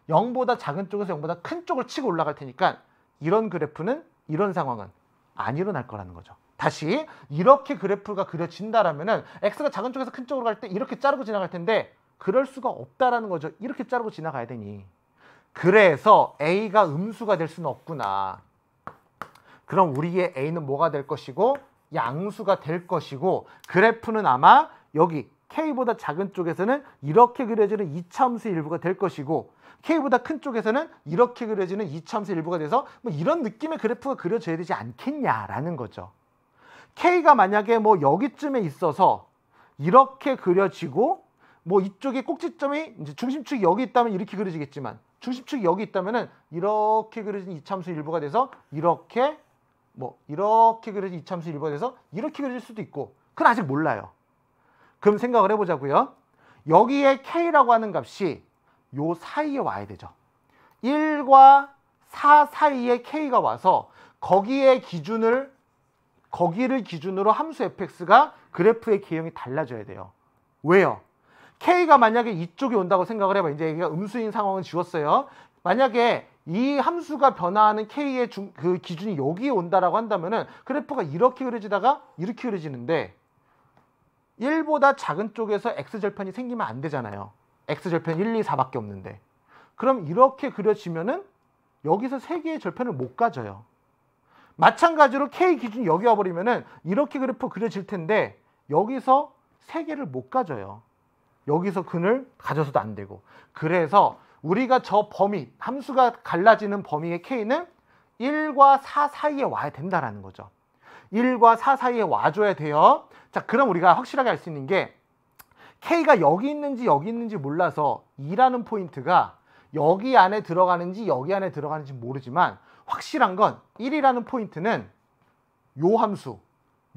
0보다 작은 쪽에서 0보다 큰 쪽을 치고 올라갈 테니까 이런 그래프는 이런 상황은 안 일어날 거라는 거죠. 다시 이렇게 그래프가 그려진다라면은 x가 작은 쪽에서 큰 쪽으로 갈 때 이렇게 자르고 지나갈 텐데 그럴 수가 없다라는 거죠. 이렇게 자르고 지나가야 되니. 그래서 a가 음수가 될 수는 없구나. 그럼 우리의 a는 뭐가 될 것이고 양수가 될 것이고 그래프는 아마 여기 k보다 작은 쪽에서는 이렇게 그려지는 이차함수의 일부가 될 것이고 k보다 큰 쪽에서는 이렇게 그려지는 이차함수의 일부가 돼서 뭐 이런 느낌의 그래프가 그려져야 되지 않겠냐라는 거죠. k가 만약에 뭐 여기쯤에 있어서 이렇게 그려지고 뭐 이쪽에 꼭지점이 이제 중심축이 여기 있다면 이렇게 그려지겠지만 중심축이 여기 있다면은 이렇게 그려진 이차함수의 일부가 돼서 이렇게 그려진 이차함수의 일부가 돼서 이렇게 그려질 수도 있고 그건 아직 몰라요. 그럼 생각을 해보자고요. 여기에 k라고 하는 값이 요 사이에 와야 되죠. 1과 4 사이에 k가 와서 거기를 기준으로 함수 fx가 그래프의 개형이 달라져야 돼요. 왜요? k가 만약에 이쪽에 온다고 생각을 해봐. 이제 여기가 음수인 상황은 지웠어요. 만약에 이 함수가 변화하는 k의 그 기준이 여기에 온다라고 한다면은 그래프가 이렇게 그려지다가 이렇게 그려지는데 1보다 작은 쪽에서 x절편이 생기면 안 되잖아요. x절편 1, 2, 4밖에 없는데. 그럼 이렇게 그려지면은 여기서 3개의 절편을 못 가져요. 마찬가지로 k 기준이 여기 와버리면은 이렇게 그래프 그려질 텐데 여기서 3개를 못 가져요. 여기서 근을 가져서도 안 되고. 그래서 우리가 저 범위, 함수가 갈라지는 범위의 k는 1과 4 사이에 와야 된다라는 거죠. 1과 4 사이에 와줘야 돼요. 자, 그럼 우리가 확실하게 알 수 있는 게 k가 여기 있는지 몰라서 2라는 포인트가 여기 안에 들어가는지 여기 안에 들어가는지 모르지만 확실한 건 1이라는 포인트는 요 함수,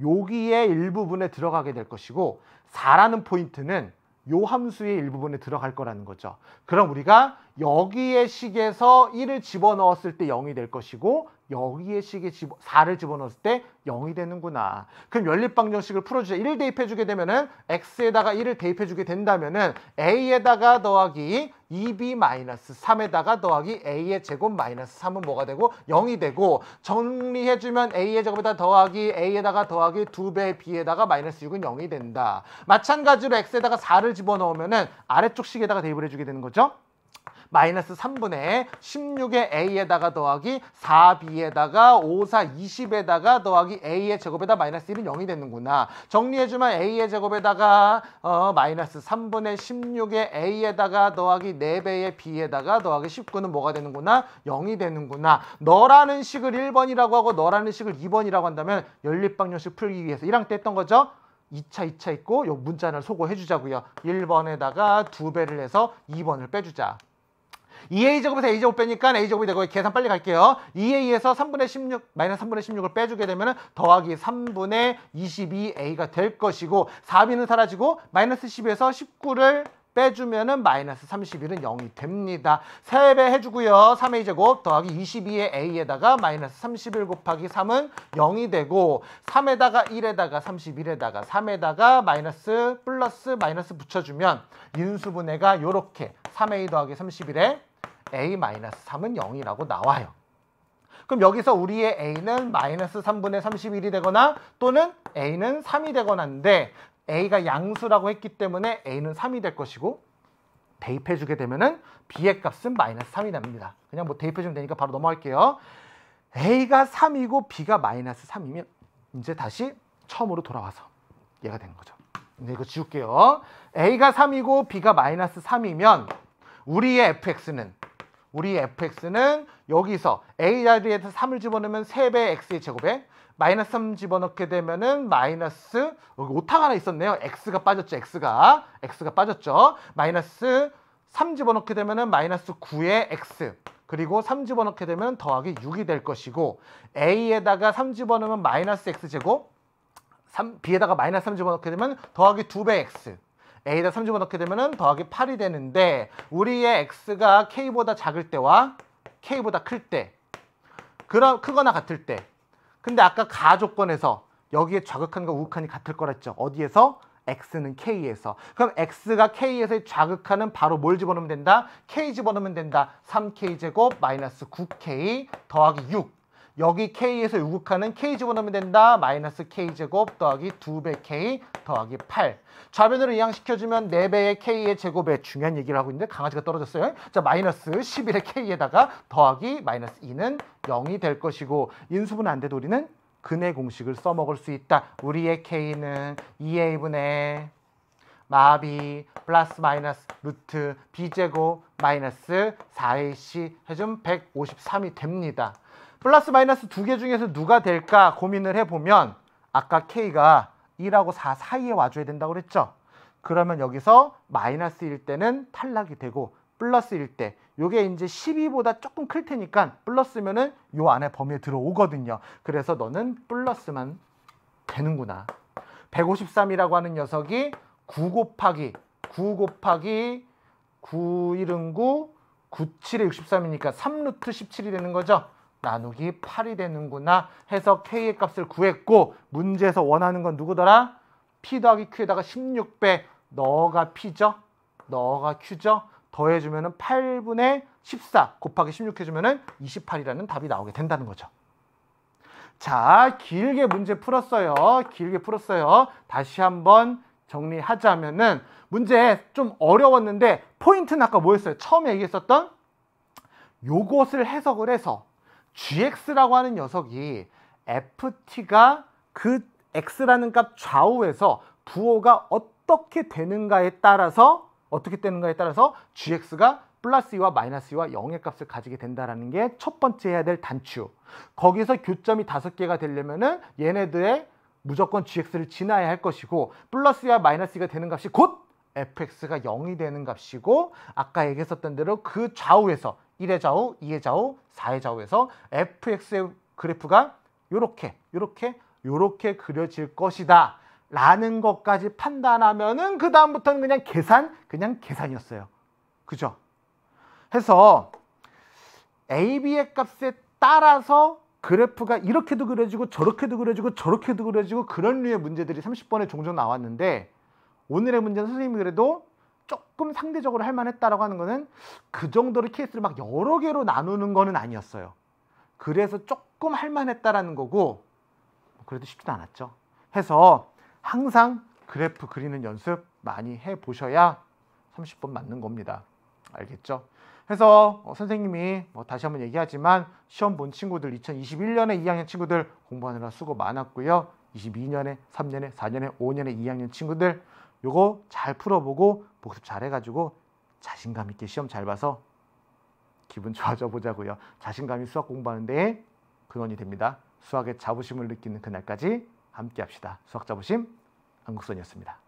여기의 일부분에 들어가게 될 것이고 4라는 포인트는 요 함수의 일부분에 들어갈 거라는 거죠. 그럼 우리가 여기의 식에서 1을 집어넣었을 때 0이 될 것이고 여기의 식에 4를 집어넣었을 때 0이 되는구나. 그럼 연립방정식을 풀어주자. 1을 대입해주게 되면은 x에다가 1을 대입해주게 된다면은 a에다가 더하기 2b-3에다가 더하기 a의 제곱 마이너스 3은 뭐가 되고 0이 되고 정리해주면 a의 제곱에다 더하기 a에다가 더하기 2배 b에다가 마이너스 6은 0이 된다. 마찬가지로 x에다가 4를 집어넣으면은 아래쪽 식에다가 대입을 해주게 되는 거죠. 마이너스 3분의 16의 a에다가 더하기 4b에다가 5, 4, 20에다가 더하기 a의 제곱에다 마이너스 1은 0이 되는구나. 정리해주면 a의 제곱에다가 마이너스 3분의 16의 a에다가 더하기 4배의 b에다가 더하기 19는 뭐가 되는구나? 0이 되는구나. 너라는 식을 1번이라고 하고 너라는 식을 2번이라고 한다면 연립방정식 풀기 위해서 1학년 때 했던 거죠? 2차 있고 요 문자 하나를 소거해주자고요. 1번에다가 2배를 해서 2번을 빼주자. 2a제곱에서 a제곱 빼니까 a제곱이 되고 계산 빨리 갈게요. 2a에서 3분의 16, 마이너스 3분의 16을 빼주게 되면 더하기 3분의 22a가 될 것이고 4b는 사라지고 마이너스 10에서 19를 빼주면은 마이너스 31은 0이 됩니다. 3배 해주고요. 3a제곱 더하기 22의 a에다가 마이너스 31 곱하기 3은 0이 되고 3에다가 1에다가 31에다가 3에다가 마이너스 플러스 마이너스 붙여주면 인수분해가 요렇게 3a 더하기 31에 a 마이너스 3은 0이라고 나와요. 그럼 여기서 우리의 a는 마이너스 3분의 31이 되거나 또는 a는 3이 되거나인데 a가 양수라고 했기 때문에 a는 3이 될 것이고 대입해주게 되면은 b의 값은 마이너스 3이 납니다. 그냥 뭐 대입해주면 되니까 바로 넘어갈게요. a가 3이고 b가 마이너스 3이면 이제 다시 처음으로 돌아와서 얘가 되는 거죠. 이제 이거 지울게요. a가 3이고 b가 마이너스 3이면 우리의 fx는 여기서 a 자리에서 3을 집어넣으면 3배 x의 제곱에 마이너스 3 집어넣게 되면은 마이너스 여기 오타가 하나 있었네요. x가 빠졌죠. x가 빠졌죠. 마이너스 3 집어넣게 되면은 마이너스 9의 x 그리고 3 집어넣게 되면 더하기 6이 될 것이고 a에다가 3 집어넣으면 마이너스 x제곱 b에다가 마이너스 3 집어넣게 되면 더하기 2배 x a에다 3 집어넣게 되면 더하기 8이 되는데 우리의 x가 k보다 작을 때와 k보다 클 때 크거나 같을 때 근데 아까 가조건에서 여기에 좌극한과 우극한이 같을 거라 했죠. 어디에서? x는 k에서. 그럼 x가 k에서 좌극하는 바로 뭘 집어넣으면 된다? k 집어넣으면 된다. 3k제곱 마이너스 9k 더하기 6. 여기 k에서 우극하는 k 집어넣으면 된다. 마이너스 k제곱 더하기 2배 k 더하기 8. 좌변으로 이항시켜주면 4배의 k의 제곱에 중요한 얘기를 하고 있는데 강아지가 떨어졌어요. 자, 마이너스 11의 k에다가 더하기 마이너스 2는 0이 될 것이고 인수분해 안 돼도 우리는 근의 공식을 써먹을 수 있다. 우리의 k는 2a분의 마비 플러스 마이너스 루트 b제곱 마이너스 4ac 해주면 153이 됩니다. 플러스 마이너스 두 개 중에서 누가 될까 고민을 해보면 아까 k가 1하고 4 사이에 와줘야 된다고 그랬죠. 그러면 여기서 마이너스일 때는 탈락이 되고 플러스일 때 요게 이제 12보다 조금 클 테니까 플러스면은 요 안에 범위에 들어오거든요. 그래서 너는 플러스만 되는구나. 153이라고 하는 녀석이 9 곱하기 9 1은 9 97에 63이니까 3루트 17이 되는 거죠. 나누기 8이 되는구나 해서 k의 값을 구했고 문제에서 원하는 건 누구더라? p 더하기 q에다가 16배 너가 p죠? 너가 q죠? 더해주면 8분의 14 곱하기 16 해주면 28이라는 답이 나오게 된다는 거죠. 자, 길게 문제 풀었어요. 다시 한번 정리하자면은 문제 좀 어려웠는데 포인트는 아까 뭐였어요? 처음에 얘기했었던 요것을 해석을 해서 gx라고 하는 녀석이 ft가 그 x라는 값 좌우에서 부호가 어떻게 되는가에 따라서 gx가 플러스 2와 마이너스 2와 0의 값을 가지게 된다는 게 첫 번째 해야 될 단추. 거기서 교점이 5개가 되려면은 얘네들의 무조건 gx를 지나야 할 것이고 플러스 2와 마이너스 2가 되는 값이 곧 fx가 0이 되는 값이고 아까 얘기했었던 대로 그 좌우에서 1의 좌우, 2의 좌우, 4의 좌우에서 fx의 그래프가 요렇게 그려질 것이다 라는 것까지 판단하면은 그 다음부터는 그냥 계산이었어요. 그죠? 해서 AB의 값에 따라서 그래프가 이렇게도 그려지고 저렇게도 그려지고 그런 류의 문제들이 30번에 종종 나왔는데 오늘의 문제는 선생님이 그래도 조금 상대적으로 할만했다라고 하는 거는 그 정도로 케이스를 막 여러 개로 나누는 거는 아니었어요. 그래서 조금 할만했다라는 거고 그래도 쉽지도 않았죠. 해서 항상 그래프 그리는 연습 많이 해보셔야 30번 맞는 겁니다. 알겠죠? 그래서 선생님이 다시 한번 얘기하지만 시험 본 친구들 2021년에 2학년 친구들 공부하느라 수고 많았고요. 22년에 3년에 4년에 5년에 2학년 친구들 요거 잘 풀어보고 복습 잘 해가지고 자신감 있게 시험 잘 봐서 기분 좋아져 보자고요. 자신감이 수학 공부하는데 근원이 됩니다. 수학의 자부심을 느끼는 그날까지 함께 합시다. 수학 자부심 안국선이었습니다.